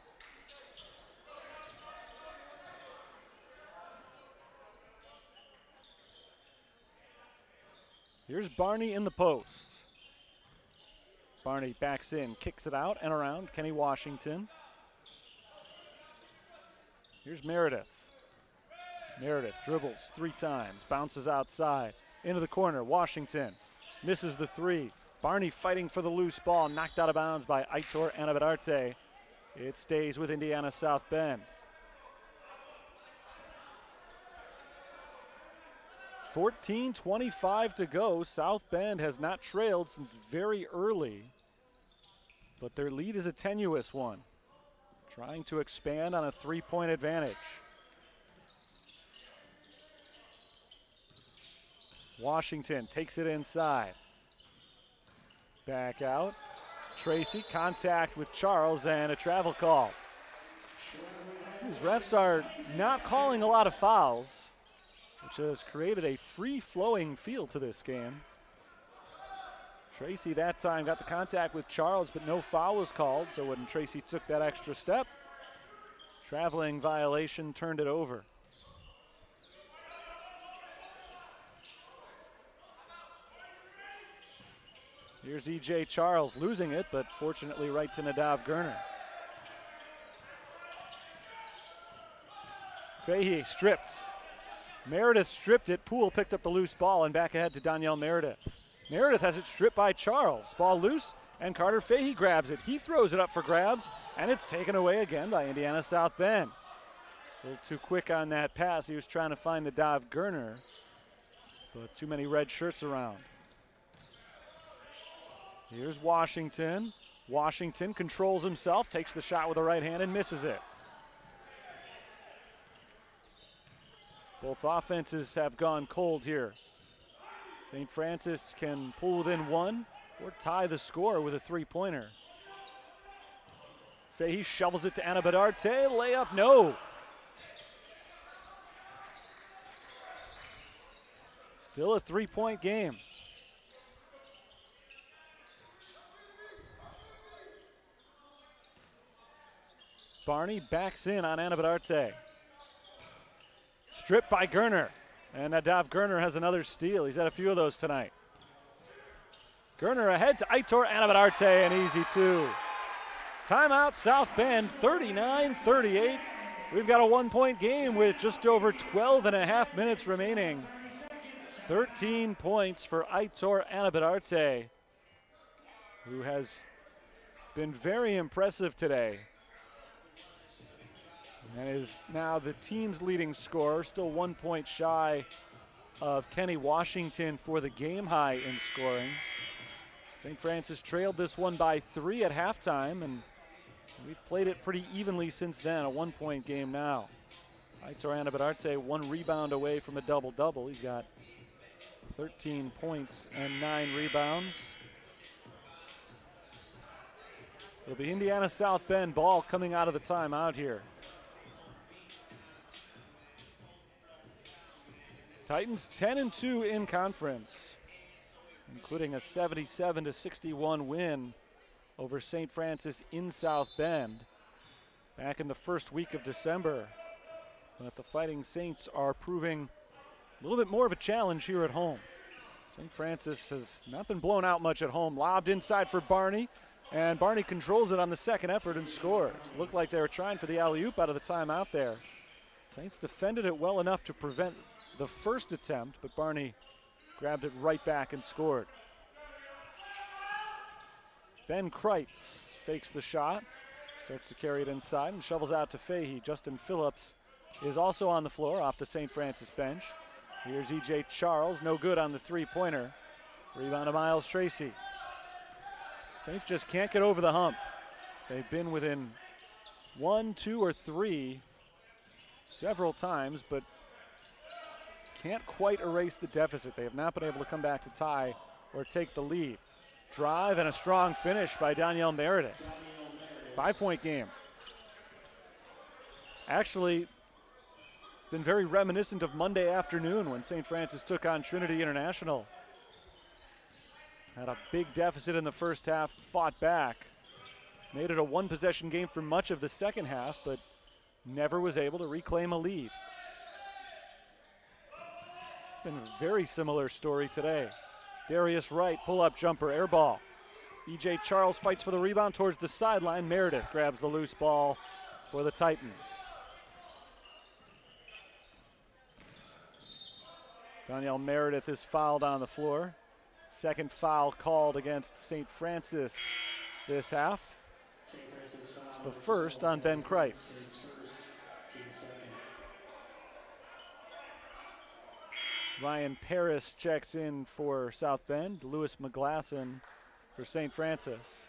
Here's Barney in the post. Barney backs in, kicks it out and around Kenny Washington. Here's Meredith. Meredith dribbles 3 times, bounces outside, into the corner, Washington misses the 3. Barney fighting for the loose ball, knocked out of bounds by Aitor Anabararte. It stays with Indiana South Bend. 14:25 to go. South Bend has not trailed since very early, but their lead is a tenuous one. Trying to expand on a 3-point advantage. Washington takes it inside. Back out. Tracy, contact with Charles and a travel call. These refs are not calling a lot of fouls, which has created a free-flowing feel to this game. Tracy that time got the contact with Charles, but no foul was called, so when Tracy took that extra step, Traveling violation turned it over. Here's E.J. Charles losing it, but fortunately right to Nadav Gerner. Fahey stripped. Meredith stripped it. Poole picked up the loose ball and back ahead to Danielle Meredith. Meredith has it stripped by Charles. Ball loose, and Carter Fahey grabs it. He throws it up for grabs, and it's taken away again by Indiana South Bend. A little too quick on that pass. He was trying to find Nadav Gerner, but too many red shirts around. Here's Washington. Washington controls himself, takes the shot with the right hand and misses it. Both offenses have gone cold here. St. Francis can pull within one or tie the score with a three-pointer. Fahey shovels it to Anna Bedarte. Layup, no. Still a three-point game. Barney backs in on Anna Bedarte. Stripped by Gerner. And Nadav Gerner has another steal. He's had a few of those tonight. Gerner ahead to Aitor Anna Bedarte, an easy two. Timeout, South Bend, 39-38. We've got a one-point game with just over 12 and a half minutes remaining. 13 points for Aitor Anna Bedarte, who has been very impressive today. And is now the team's leading scorer, still 1 point shy of Kenny Washington for the game high in scoring. St. Francis trailed this one by 3 at halftime, and we've played it pretty evenly since then, a 1 point game now. Aitor Anna Bedarte 1 rebound away from a double-double. He's got 13 points and 9 rebounds. It'll be Indiana South Bend ball coming out of the timeout here. Titans 10-2 in conference, including a 77-61 win over St. Francis in South Bend back in the first week of December. But the Fighting Saints are proving a little bit more of a challenge here at home. St. Francis has not been blown out much at home. Lobbed inside for Barney, and Barney controls it on the second effort and scores. Looked like they were trying for the alley-oop out of the timeout there. Saints defended it well enough to prevent the first attempt, but Barney grabbed it right back and scored. Ben Kreitz fakes the shot, starts to carry it inside and shovels out to Fahey. Justin Phillips is also on the floor off the St. Francis bench. Here's E.J. Charles, no good on the three-pointer. Rebound to Miles Tracy. Saints just can't get over the hump. They've been within 1, 2, or 3 several times, but can't quite erase the deficit. They have not been able to come back to tie or take the lead. Drive and a strong finish by Danielle Meredith. 5 point game. Actually, it's been very reminiscent of Monday afternoon when St. Francis took on Trinity International. Had a big deficit in the first half, fought back. Made it a one-possession game for much of the second half, but never was able to reclaim a lead. Been a very similar story today. Darius Wright, pull-up jumper, air ball. E.J. Charles fights for the rebound towards the sideline. Meredith grabs the loose ball for the Titans. Danielle Meredith is fouled on the floor. Second foul called against St. Francis this half. It's the first on Ben Kreitz. Ryan Paris checks in for South Bend. Lewis McGlasson for St. Francis.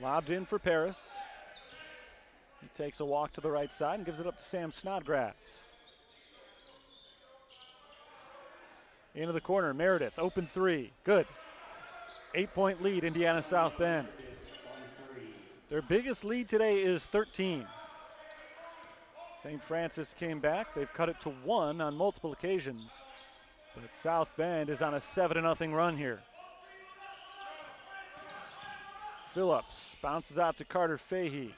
Lobbed in for Paris. He takes a walk to the right side and gives it up to Sam Snodgrass. Into the corner, Meredith, open three, good. 8 point lead, Indiana South Bend. Their biggest lead today is 13. St. Francis came back. They've cut it to 1 on multiple occasions. But South Bend is on a 7-0 run here. Phillips bounces out to Carter Fahey.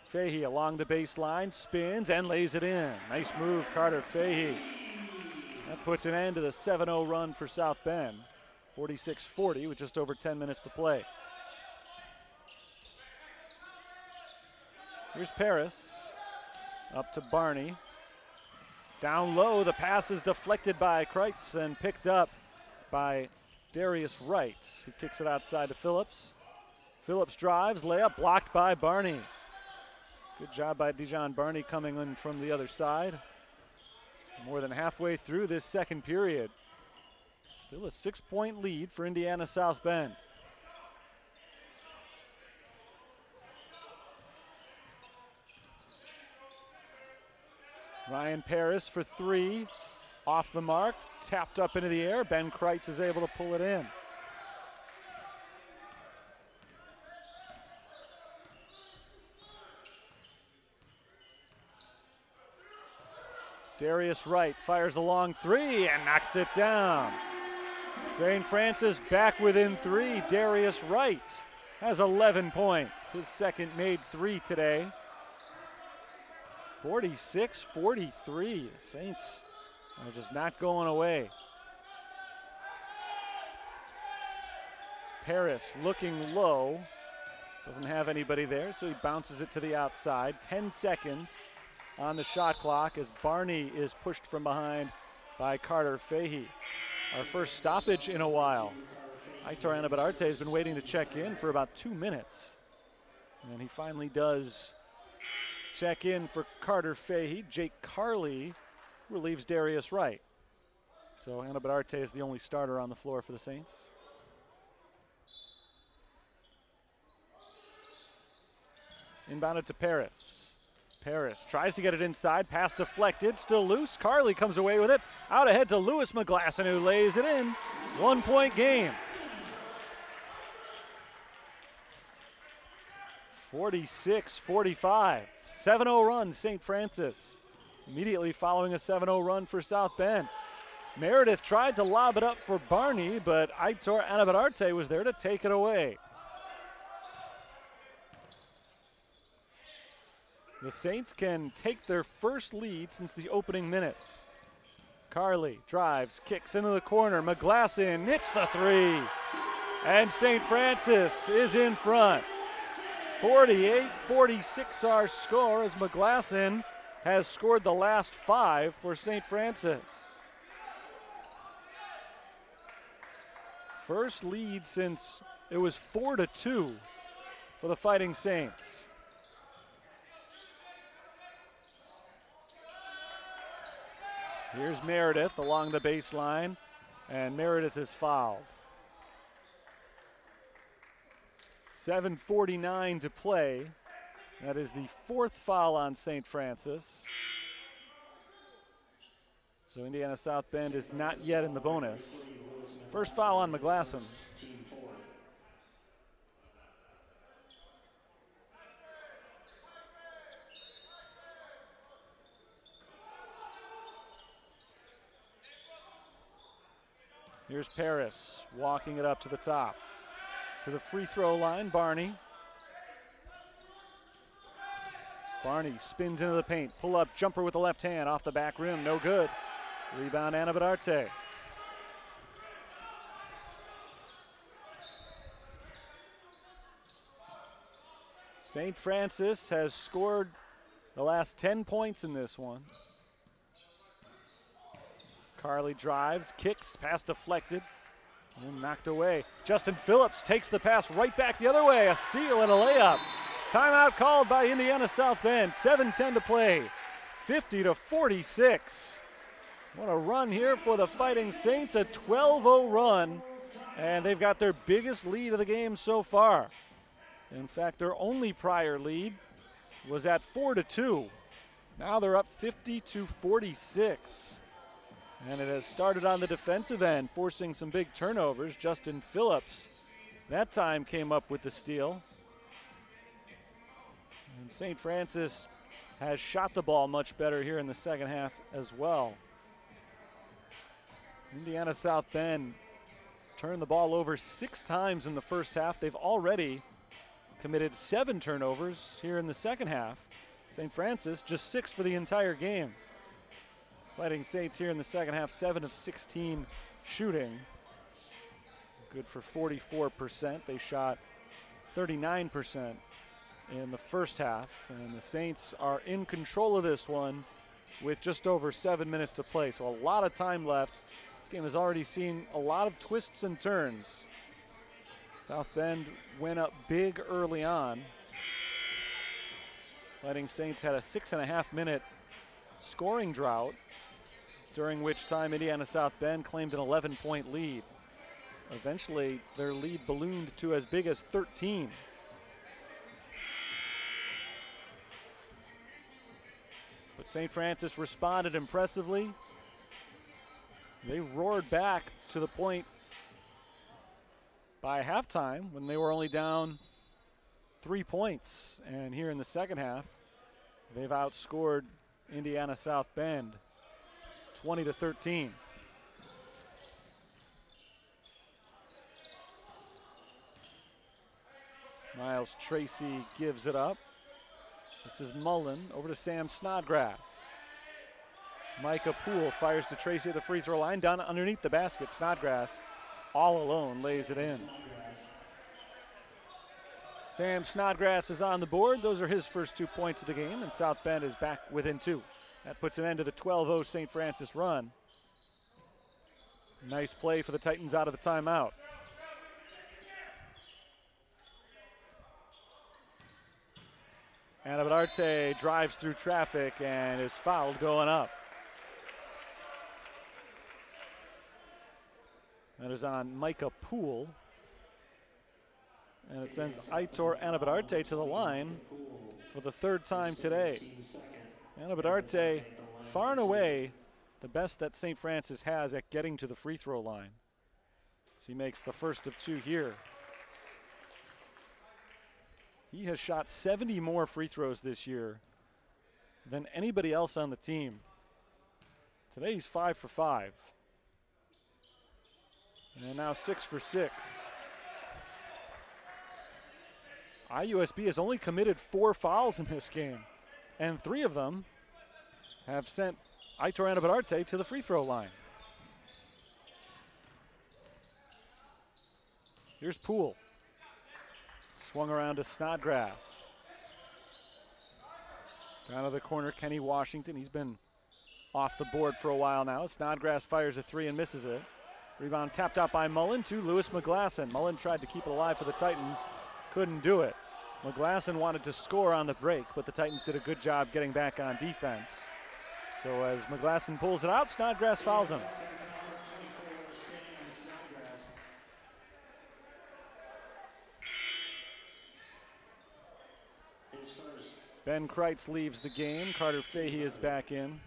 Fahey along the baseline, spins and lays it in. Nice move, Carter Fahey. That puts an end to the 7-0 run for South Bend. 46-40 with just over 10 minutes to play. Here's Paris, up to Barney. Down low, the pass is deflected by Kreitz and picked up by Darius Wright, who kicks it outside to Phillips. Phillips drives, layup blocked by Barney. Good job by Dijon Barney coming in from the other side. More than halfway through this second period. Still a 6-point lead for Indiana South Bend. Ryan Paris for three, off the mark, tapped up into the air. Ben Kreitz is able to pull it in. Darius Wright fires the long three and knocks it down. St. Francis back within three. Darius Wright has 11 points, his second made three today. 46-43. The Saints are just not going away. Paris looking low. Doesn't have anybody there, so he bounces it to the outside. 10 seconds on the shot clock as Barney is pushed from behind by Carter Fahey. Our first stoppage in a while. Aitor Anabadarte has been waiting to check in for about 2 minutes. And he finally does check in for Carter Fahey. Jake Carley relieves Darius Wright. So Anabadarte is the only starter on the floor for the Saints. Inbounded to Paris. Paris tries to get it inside, pass deflected, still loose. Carley comes away with it. Out ahead to Lewis McGlasson, who lays it in. 1 point game. 46-45. 7-0 run, St. Francis. Immediately following a 7-0 run for South Bend. Meredith tried to lob it up for Barney, but Aitor Anabadarte was there to take it away. The Saints can take their first lead since the opening minutes. Carley drives, kicks into the corner. McGlasson hits the three. And St. Francis is in front. 48-46 our score as McGlasson has scored the last 5 for St. Francis. First lead since it was 4-2 for the Fighting Saints. Here's Meredith along the baseline, and Meredith is fouled. 7:49 to play. That is the 4th foul on St. Francis. So Indiana South Bend is not yet in the bonus. First foul on McGlasson. Here's Paris walking it up to the top. To the free throw line, Barney. Barney spins into the paint. Pull up jumper with the left hand off the back rim. No good. Rebound Anabadarte. St. Francis has scored the last 10 points in this one. Carley drives, kicks, pass deflected, and knocked away. Justin Phillips takes the pass right back the other way. A steal and a layup. Timeout called by Indiana South Bend. 7:10 to play. 50-46. What a run here for the Fighting Saints. A 12-0 run, and they've got their biggest lead of the game so far. In fact, their only prior lead was at 4-2. Now they're up 50-46. And it has started on the defensive end, forcing some big turnovers. Justin Phillips, that time, came up with the steal. And St. Francis has shot the ball much better here in the second half as well. Indiana South Bend turned the ball over 6 times in the first half. They've already committed 7 turnovers here in the second half. St. Francis just 6 for the entire game. Fighting Saints here in the second half, 7 of 16 shooting. Good for 44%. They shot 39% in the first half. And the Saints are in control of this one with just over 7 minutes to play. So a lot of time left. This game has already seen a lot of twists and turns. South Bend went up big early on. Fighting Saints had a 6.5-minute scoring drought, during which time Indiana South Bend claimed an 11-point lead. Eventually, their lead ballooned to as big as 13. But St. Francis responded impressively. They roared back to the point by halftime when they were only down 3 points. And here in the second half, they've outscored Indiana South Bend 20-13. Miles Tracy gives it up. This is Mullen over to Sam Snodgrass. Micah Poole fires to Tracy at the free throw line, down underneath the basket. Snodgrass all alone lays it in. Sam Snodgrass is on the board. Those are his first 2 points of the game, and South Bend is back within 2. That puts an end to the 12-0 St. Francis run. Nice play for the Titans out of the timeout. Anabadarte drives through traffic and is fouled going up. That is on Micah Poole. And it sends Aitor Anabadarte to the line for the 3rd time today. Anabadarte, far and away, the best that St. Francis has at getting to the free throw line. So he makes the first of 2 here. He has shot 70 more free throws this year than anybody else on the team. Today he's 5 for 5. And now 6 for 6. IUSB has only committed 4 fouls in this game, and 3 of them have sent Aitor Anabadarte to the free throw line. Here's Poole. Swung around to Snodgrass. Down to the corner, Kenny Washington. He's been off the board for a while now. Snodgrass fires a 3 and misses it. Rebound tapped out by Mullen to Lewis McGlasson. Mullen tried to keep it alive for the Titans. Couldn't do it. McGlasson wanted to score on the break, but the Titans did a good job getting back on defense. So as McGlasson pulls it out, Snodgrass fouls him. Ben Kreitz leaves the game. Carter Fahey is back in.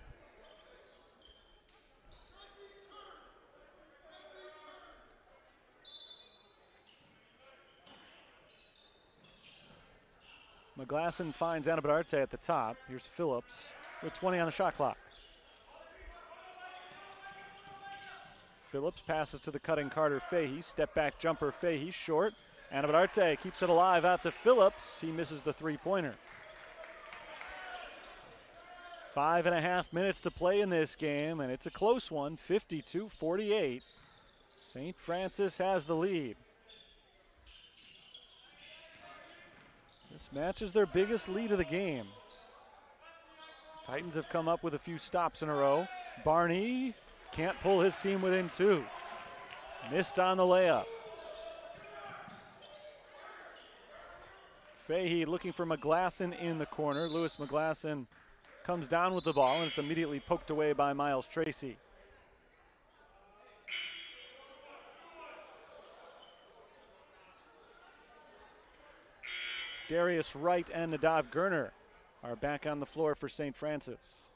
McGlasson finds Anabadarte at the top. Here's Phillips with 20 on the shot clock. Phillips passes to the cutting Carter Fahey. Step back jumper Fahey, short. Anabadarte keeps it alive out to Phillips. He misses the 3-pointer. 5.5 minutes to play in this game, and it's a close one, 52-48. St. Francis has the lead. This match is their biggest lead of the game. Titans have come up with a few stops in a row. Barney can't pull his team within 2. Missed on the layup. Fahey looking for McGlasson in the corner. Lewis McGlasson comes down with the ball, and it's immediately poked away by Miles Tracy. Darius Wright and Nadav Gerner are back on the floor for St. Francis.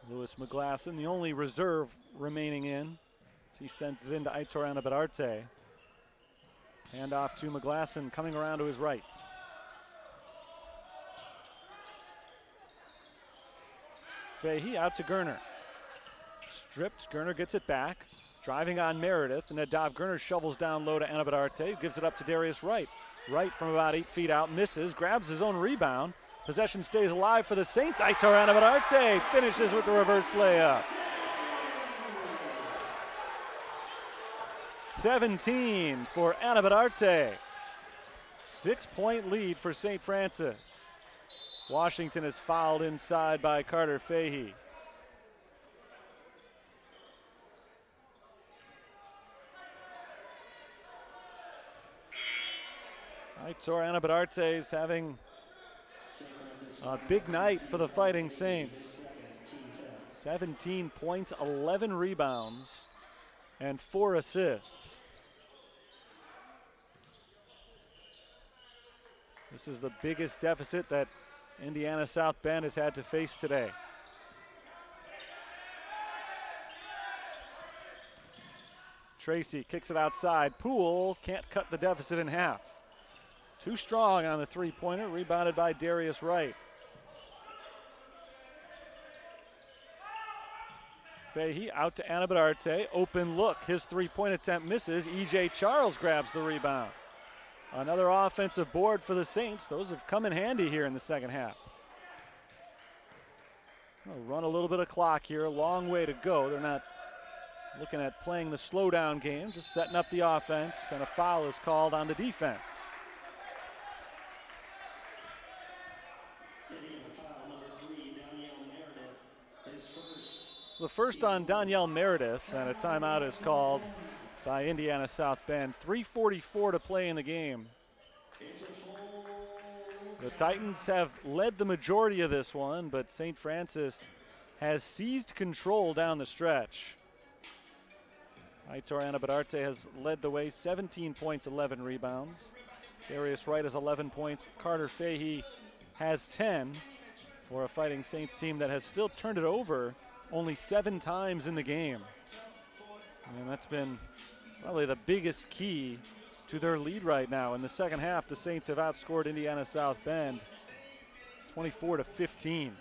Lewis McGlasson, the only reserve remaining in. He sends it into Aitor Anabadarte. Hand off to McGlasson, coming around to his right. Fahey out to Gerner. Stripped, Gerner gets it back. Driving on Meredith, and Nadav Gerner shovels down low to Anabadarte, gives it up to Darius Wright. Wright from about 8 feet out, misses, grabs his own rebound. Possession stays alive for the Saints. Aitor Anabadarte finishes with the reverse layup. 17 for Anabadarte. 6-point lead for St. Francis. Washington is fouled inside by Carter Fahey. Aitor Anabadarte is having a big night for the Fighting Saints. 17 points, 11 rebounds, and 4 assists. This is the biggest deficit that Indiana South Bend has had to face today. Tracy kicks it outside. Poole can't cut the deficit in half. Too strong on the three-pointer, rebounded by Darius Wright. Fahey out to Anabadarte, open look. His three-point attempt misses. E.J. Charles grabs the rebound. Another offensive board for the Saints. Those have come in handy here in the second half. We'll run a little bit of clock here, a long way to go. They're not looking at playing the slowdown game, just setting up the offense, and a foul is called on the defense. So the first on Danielle Meredith, and a timeout is called by Indiana South Bend. 3:44 to play in the game. The Titans have led the majority of this one, but St. Francis has seized control down the stretch. Aitor Anabadarte has led the way, 17 points, 11 rebounds. Darius Wright has 11 points. Carter Fahey has 10 for a Fighting Saints team that has still turned it over only 7 times in the game. And that's been probably the biggest key to their lead right now. In the second half, the Saints have outscored Indiana South Bend 24-15.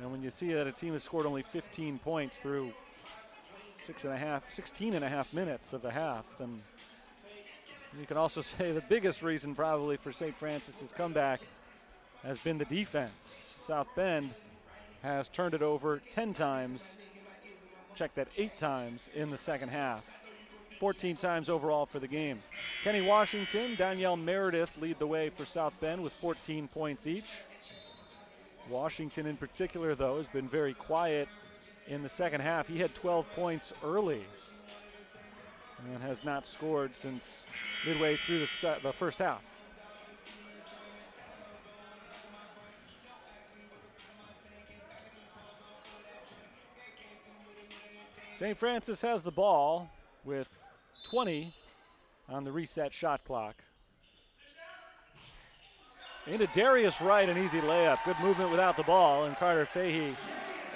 And when you see that a team has scored only 15 points through 16 and a half minutes of the half, then you can also say the biggest reason probably for St. Francis's comeback has been the defense. South Bend has turned it over 10 times, check that 8 times in the second half. 14 times overall for the game. Kenny Washington, Danielle Meredith lead the way for South Bend with 14 points each. Washington in particular, though, has been very quiet in the second half. He had 12 points early and has not scored since midway through the first half. St. Francis has the ball with 20 on the reset shot clock. Into Darius Wright, an easy layup. Good movement without the ball, and Carter Fahey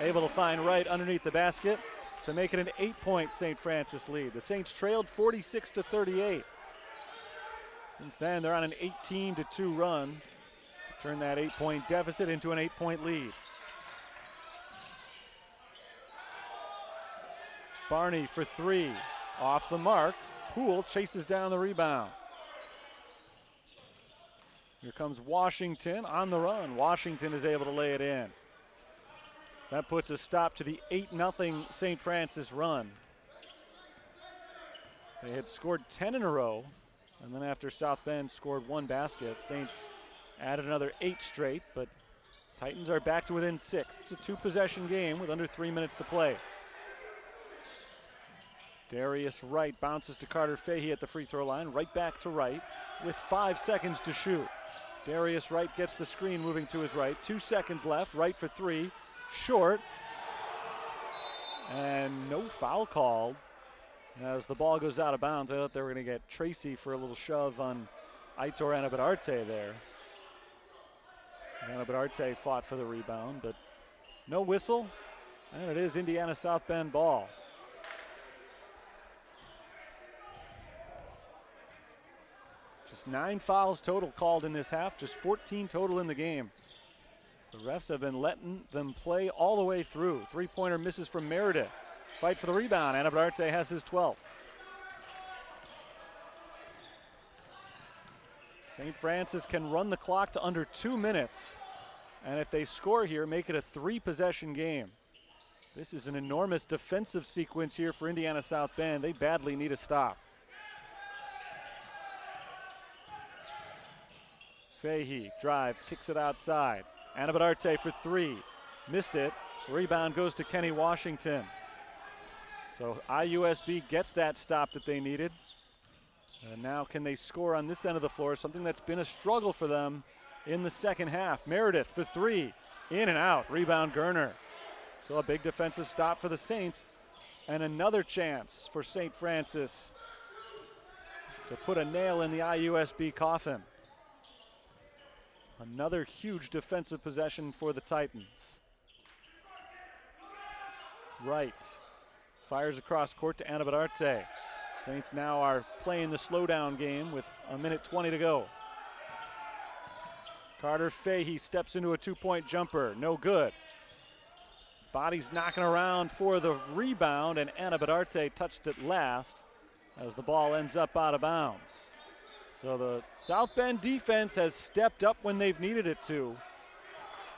able to find Wright underneath the basket to make it an 8-point St. Francis lead. The Saints trailed 46-38. Since then, they're on an 18-2 run to turn that 8-point deficit into an 8-point lead. Barney for 3, off the mark. Poole chases down the rebound. Here comes Washington on the run. Washington is able to lay it in. That puts a stop to the 8-0 St. Francis run. They had scored 10 in a row, and then after South Bend scored 1 basket, Saints added another 8 straight, but Titans are back to within 6. It's a 2-possession game with under 3 minutes to play. Darius Wright bounces to Carter Fahey at the free throw line, right back to Wright with 5 seconds to shoot. Darius Wright gets the screen moving to his right. 2 seconds left. Wright for 3. Short. And no foul called as the ball goes out of bounds. I thought they were going to get Tracy for a little shove on Aitor Anabadarte there. Anabadarte fought for the rebound, but no whistle. And it is Indiana South Bend ball. Just 9 fouls total called in this half, just 14 total in the game. The refs have been letting them play all the way through. Three-pointer misses from Meredith. Fight for the rebound. Anabadarte has his 12th. St. Francis can run the clock to under 2 minutes. And if they score here, make it a 3-possession game. This is an enormous defensive sequence here for Indiana South Bend. They badly need a stop. Fahey drives, kicks it outside. Anabadarte for 3. Missed it. Rebound goes to Kenny Washington. So IUSB gets that stop that they needed. And now can they score on this end of the floor, something that's been a struggle for them in the second half. Meredith for 3. In and out. Rebound Gerner. So a big defensive stop for the Saints. And another chance for St. Francis to put a nail in the IUSB coffin. Another huge defensive possession for the Titans. Wright fires across court to Anabadarte. Saints now are playing the slowdown game with 1:20 to go. Carter Fahey steps into a 2-point jumper. No good. Body's knocking around for the rebound, and Anabadarte touched it last as the ball ends up out of bounds. So the South Bend defense has stepped up when they've needed it to.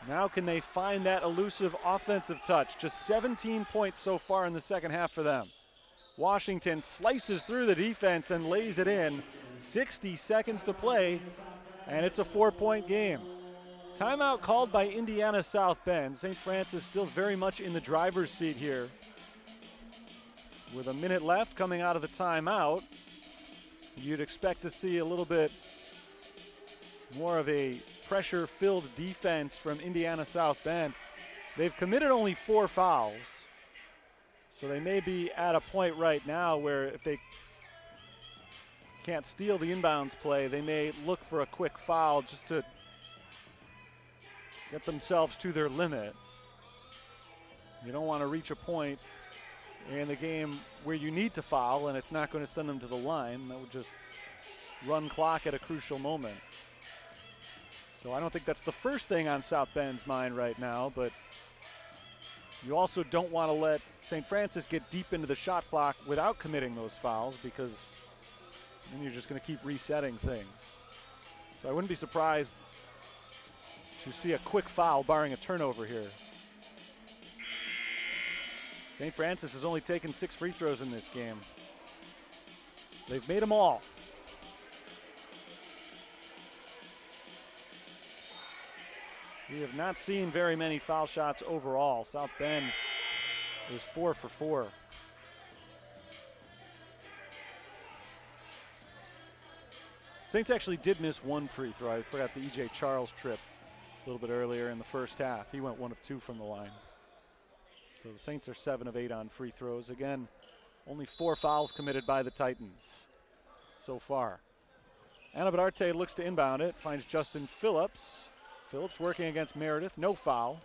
Now can they find that elusive offensive touch? Just 17 points so far in the second half for them. Washington slices through the defense and lays it in. 60 seconds to play, and it's a 4-point game. Timeout called by Indiana South Bend. St. Francis still very much in the driver's seat here. With a minute left coming out of the timeout, you'd expect to see a little bit more of a pressure-filled defense from Indiana South Bend. They've committed only 4 fouls, so they may be at a point right now where if they can't steal the inbounds play, they may look for a quick foul just to get themselves to their limit. You don't want to reach a point in the game where you need to foul and it's not going to send them to the line. That would just run clock at a crucial moment. So I don't think that's the first thing on South Bend's mind right now, but you also don't want to let St. Francis get deep into the shot clock without committing those fouls, because then you're just going to keep resetting things. So I wouldn't be surprised to see a quick foul barring a turnover here. St. Francis has only taken 6 free throws in this game. They've made them all. We have not seen very many foul shots overall. South Bend is 4 for 4. Saints actually did miss 1 free throw. I forgot the E.J. Charles trip a little bit earlier in the first half. He went 1 of 2 from the line. So the Saints are 7 of 8 on free throws. Again, only 4 fouls committed by the Titans so far. Anabadarte looks to inbound it, finds Justin Phillips. Phillips working against Meredith, no foul.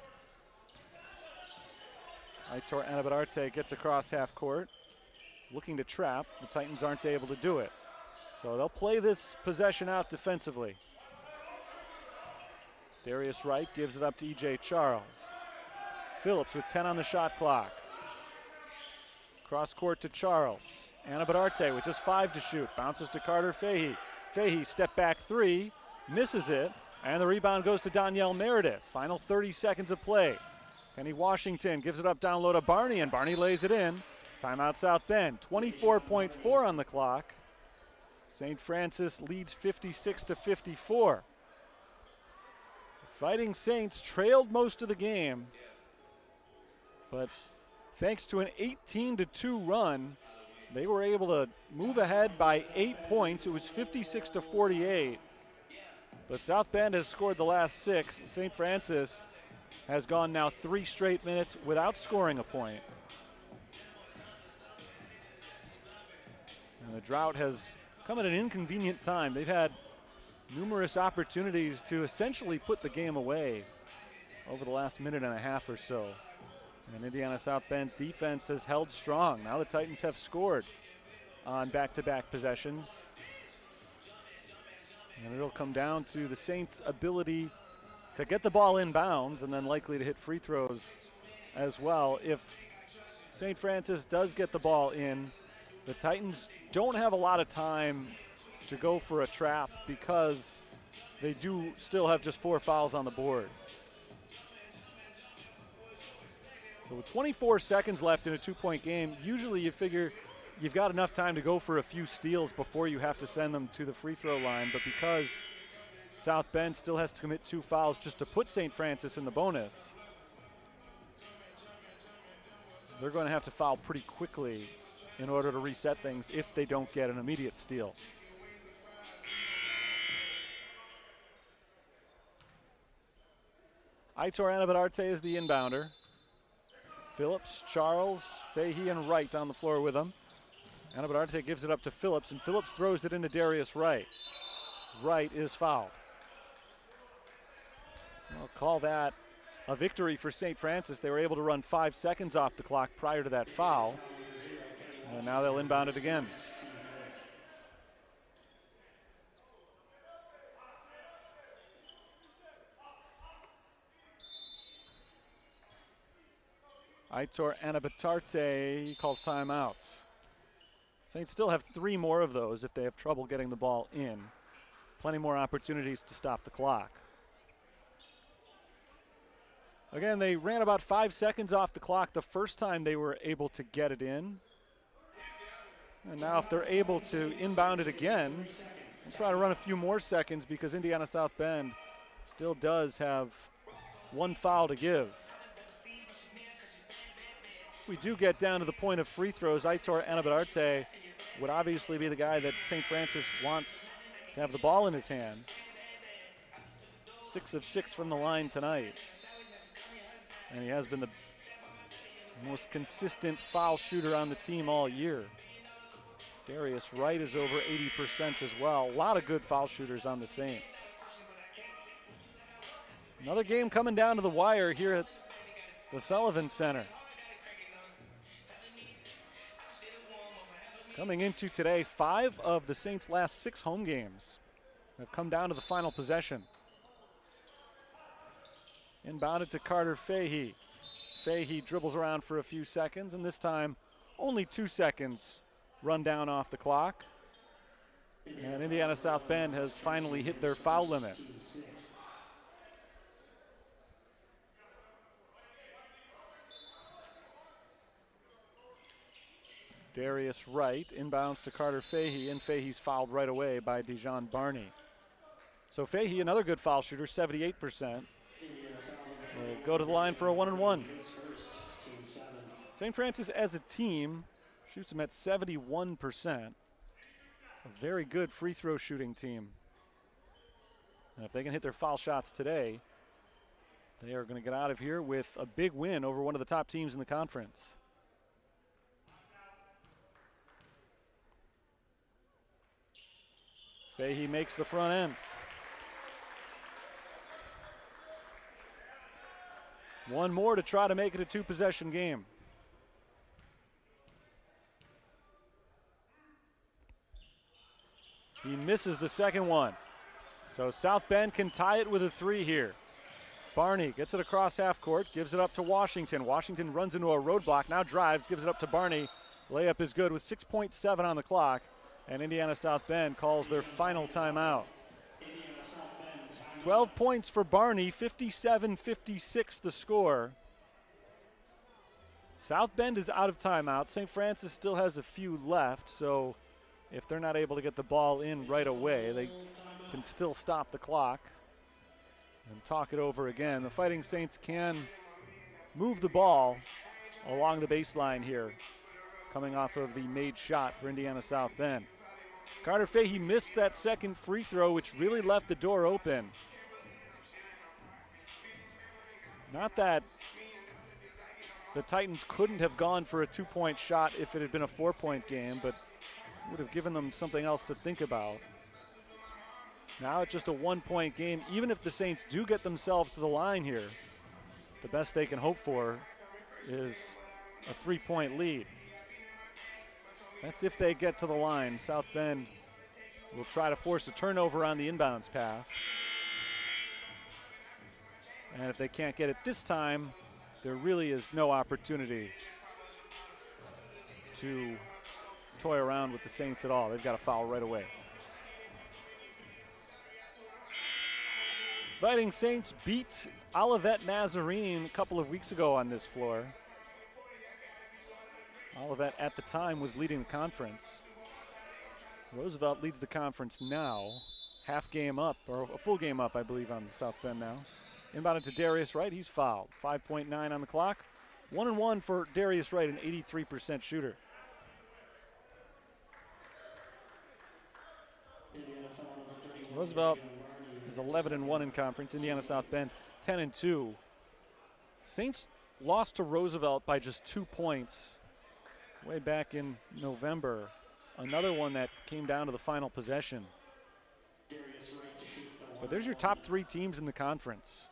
Aitor Anabadarte gets across half court, looking to trap. The Titans aren't able to do it. So they'll play this possession out defensively. Darius Wright gives it up to E.J. Charles. Phillips with 10 on the shot clock. Cross court to Charles. Anabadarte with just 5 to shoot. Bounces to Carter Fahey. Fahey step back 3, misses it, and the rebound goes to Danielle Meredith. Final 30 seconds of play. Kenny Washington gives it up down low to Barney, and Barney lays it in. Timeout South Bend. 24.4 on the clock. St. Francis leads 56 to 54. The Fighting Saints trailed most of the game, but thanks to an 18-2 run, they were able to move ahead by 8 points. It was 56 to 48. But South Bend has scored the last 6. St. Francis has gone now 3 straight minutes without scoring a point. And the drought has come at an inconvenient time. They've had numerous opportunities to essentially put the game away over the last minute and a half or so. And Indiana South Bend's defense has held strong. Now the Titans have scored on back-to-back possessions. And it'll come down to the Saints' ability to get the ball inbounds and then likely to hit free throws as well. If St. Francis does get the ball in, the Titans don't have a lot of time to go for a trap because they do still have just 4 fouls on the board. So with 24 seconds left in a 2-point game, usually you figure you've got enough time to go for a few steals before you have to send them to the free throw line. But because South Bend still has to commit 2 fouls just to put St. Francis in the bonus, they're going to have to foul pretty quickly in order to reset things if they don't get an immediate steal. Aitor Anabadarte is the inbounder. Phillips, Charles, Fahey, and Wright on the floor with him. Anabadarte gives it up to Phillips, and Phillips throws it into Darius Wright. Wright is fouled. I'll call that a victory for St. Francis. They were able to run 5 seconds off the clock prior to that foul. And now they'll inbound it again. Aitor Anabadarte calls timeout. Saints still have 3 more of those if they have trouble getting the ball in. Plenty more opportunities to stop the clock. Again, they ran about 5 seconds off the clock the first time they were able to get it in. And now if they're able to inbound it again, we'll try to run a few more seconds because Indiana South Bend still does have 1 foul to give. If we do get down to the point of free throws, Aitor Anabadarte would obviously be the guy that St. Francis wants to have the ball in his hands. 6 of 6 from the line tonight. And he has been the most consistent foul shooter on the team all year. Darius Wright is over 80% as well. A lot of good foul shooters on the Saints. Another game coming down to the wire here at the Sullivan Center. Coming into today, 5 of the Saints' last 6 home games have come down to the final possession. Inbounded to Carter Fahey. Fahey dribbles around for a few seconds, and this time only 2 seconds run down off the clock. And Indiana South Bend has finally hit their foul limit. Darius Wright inbounds to Carter Fahey, and Fahey's fouled right away by Dijon Barney. So Fahey, another good foul shooter, 78%. Will go to the line for a 1-and-1. St. Francis as a team shoots them at 71%. A very good free throw shooting team. And if they can hit their foul shots today, they are going to get out of here with a big win over one of the top teams in the conference. Fahey makes the front end. One more to try to make it a 2-possession game. He misses the second one. So South Bend can tie it with a 3 here. Barney gets it across half court, gives it up to Washington. Washington runs into a roadblock, now drives, gives it up to Barney. Layup is good with 6.7 on the clock. And Indiana South Bend calls their final timeout. 12 points for Barney, 57-56 the score. South Bend is out of timeout. St. Francis still has a few left, so if they're not able to get the ball in right away, they can still stop the clock and talk it over again. The Fighting Saints can move the ball along the baseline here, coming off of the made shot for Indiana South Bend. Carter Fahey missed that second free throw, which really left the door open. Not that the Titans couldn't have gone for a 2-point shot if it had been a 4-point game, but would have given them something else to think about. Now it's just a 1-point game. Even if the Saints do get themselves to the line here, the best they can hope for is a 3-point lead. That's if they get to the line. South Bend will try to force a turnover on the inbounds pass. And if they can't get it this time, there really is no opportunity to toy around with the Saints at all. They've got to foul right away. Fighting Saints beat Olivet Nazarene a couple of weeks ago on this floor. Olivet at the time was leading the conference. Roosevelt leads the conference now. Half game up, or a full game up, I believe, on South Bend now. Inbounded to Darius Wright. He's fouled. 5.9 on the clock. 1-1 for Darius Wright, an 83% shooter. Roosevelt is 11-1 in conference. Indiana South Bend 10-2. Saints lost to Roosevelt by just 2 points way back in November. Another one that came down to the final possession. But there's your top 3 teams in the conference.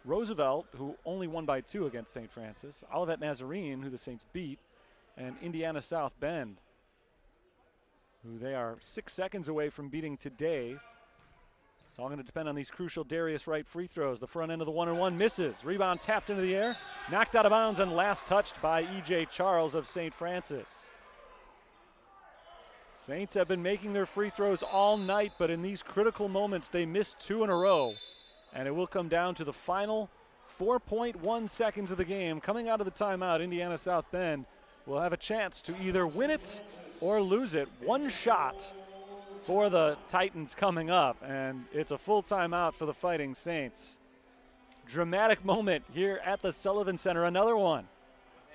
Roosevelt, who only won by 2 against St. Francis. Olivet Nazarene, who the Saints beat. And Indiana South Bend, who they are 6 seconds away from beating today. It's all going to depend on these crucial Darius Wright free throws. The front end of the 1-on-1 misses. Rebound tapped into the air. Knocked out of bounds and last touched by E.J. Charles of St. Francis. Saints have been making their free throws all night, but in these critical moments, they missed 2 in a row. And it will come down to the final 4.1 seconds of the game. Coming out of the timeout, Indiana South Bend will have a chance to either win it or lose it. One shot for the Titans coming up, and it's a full timeout for the Fighting Saints. Dramatic moment here at the Sullivan Center. Another one.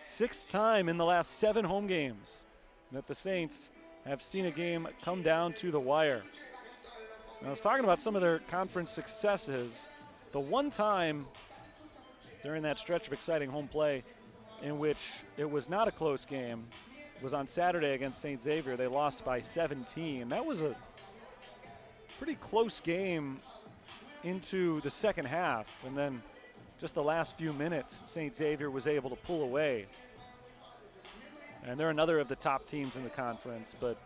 6th time in the last 7 home games that the Saints have seen a game come down to the wire. Now, I was talking about some of their conference successes. The one time during that stretch of exciting home play in which it was not a close game was on Saturday against St. Xavier. They lost by 17. That was a pretty close game into the second half, and then just the last few minutes, St. Xavier was able to pull away. And they're another of the top teams in the conference, but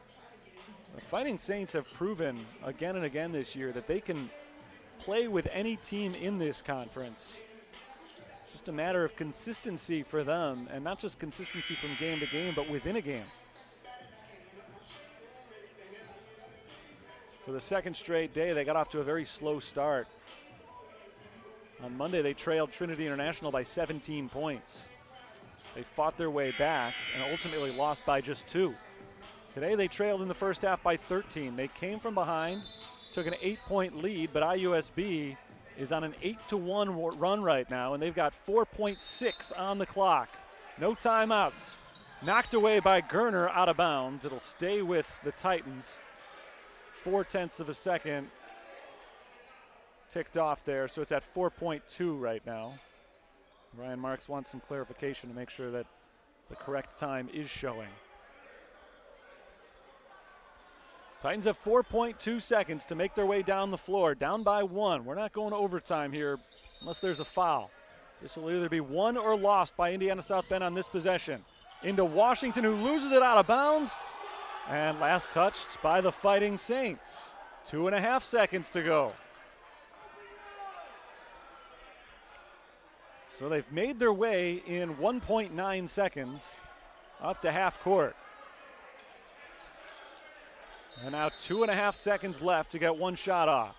the Fighting Saints have proven again and again this year that they can play with any team in this conference. Just a matter of consistency for them, and not just consistency from game to game, but within a game. For the second straight day, they got off to a very slow start. On Monday, they trailed Trinity International by 17 points. They fought their way back and ultimately lost by just 2. Today, they trailed in the first half by 13. They came from behind, took an 8-point lead, but IUSB is on an 8-1 run right now, and they've got 4.6 on the clock. No timeouts. Knocked away by Gerner out of bounds. It'll stay with the Titans. 0.4 of a second ticked off there, so it's at 4.2 right now. Ryan Marks wants some clarification to make sure that the correct time is showing. Titans have 4.2 seconds to make their way down the floor, down by 1. We're not going to overtime here unless there's a foul. This will either be won or lost by Indiana South Bend on this possession. Into Washington, who loses it out of bounds. And last touched by the Fighting Saints. 2.5 seconds to go. So they've made their way in 1.9 seconds up to half court. And now 2.5 seconds left to get one shot off.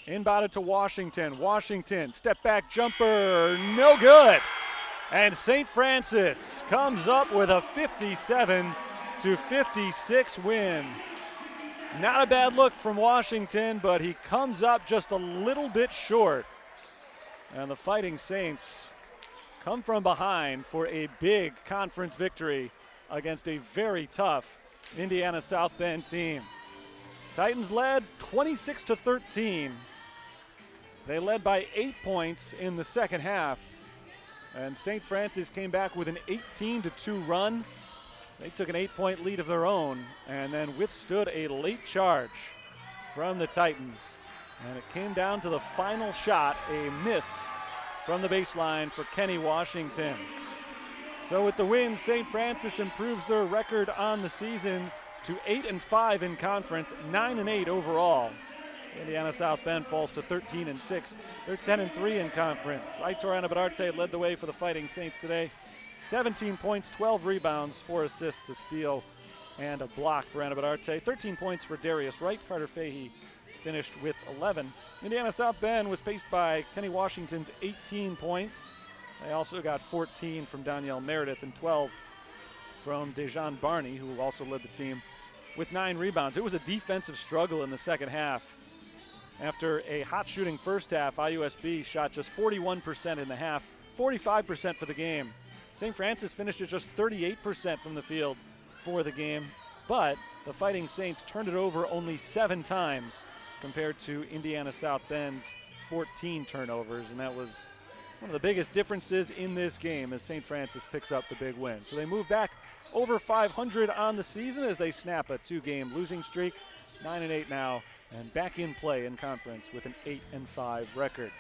Inbounded to Washington. Washington, step back jumper, no good. And St. Francis comes up with a 57-56 win. Not a bad look from Washington, but he comes up just a little bit short. And the Fighting Saints come from behind for a big conference victory against a very tough Indiana South Bend team. Titans led 26-13. They led by 8 points in the second half. And St. Francis came back with an 18-2 run. They took an 8-point lead of their own and then withstood a late charge from the Titans. And it came down to the final shot, a miss from the baseline for Kenny Washington. So with the win, St. Francis improves their record on the season to 8-5 in conference, 9-8 overall. Indiana South Bend falls to 13-6. They're 10-3 in conference. Aitor Anabararte led the way for the Fighting Saints today. 17 points, 12 rebounds, 4 assists, a steal, and a block for Anabararte. 13 points for Darius Wright. Carter Fahey finished with 11. Indiana South Bend was paced by Kenny Washington's 18 points. They also got 14 from Danielle Meredith and 12 from Dejan Barney, who also led the team with 9 rebounds. It was a defensive struggle in the second half. After a hot shooting first half, IUSB shot just 41% in the half, 45% for the game. St. Francis finished at just 38% from the field for the game, but the Fighting Saints turned it over only 7 times compared to Indiana South Bend's 14 turnovers, and that was one of the biggest differences in this game as St. Francis picks up the big win. So they move back over 500 on the season as they snap a 2-game losing streak, 9-8 now, and back in play in conference with an 8-5 record.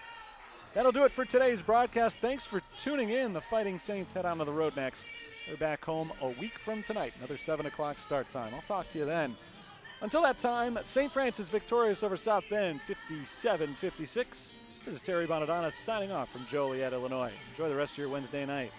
That'll do it for today's broadcast. Thanks for tuning in. The Fighting Saints head on to the road next. They're back home a week from tonight, another 7 o'clock start time. I'll talk to you then. Until that time, St. Francis victorious over South Bend, 57-56. This is Terry Bonadonna signing off from Joliet, Illinois. Enjoy the rest of your Wednesday night.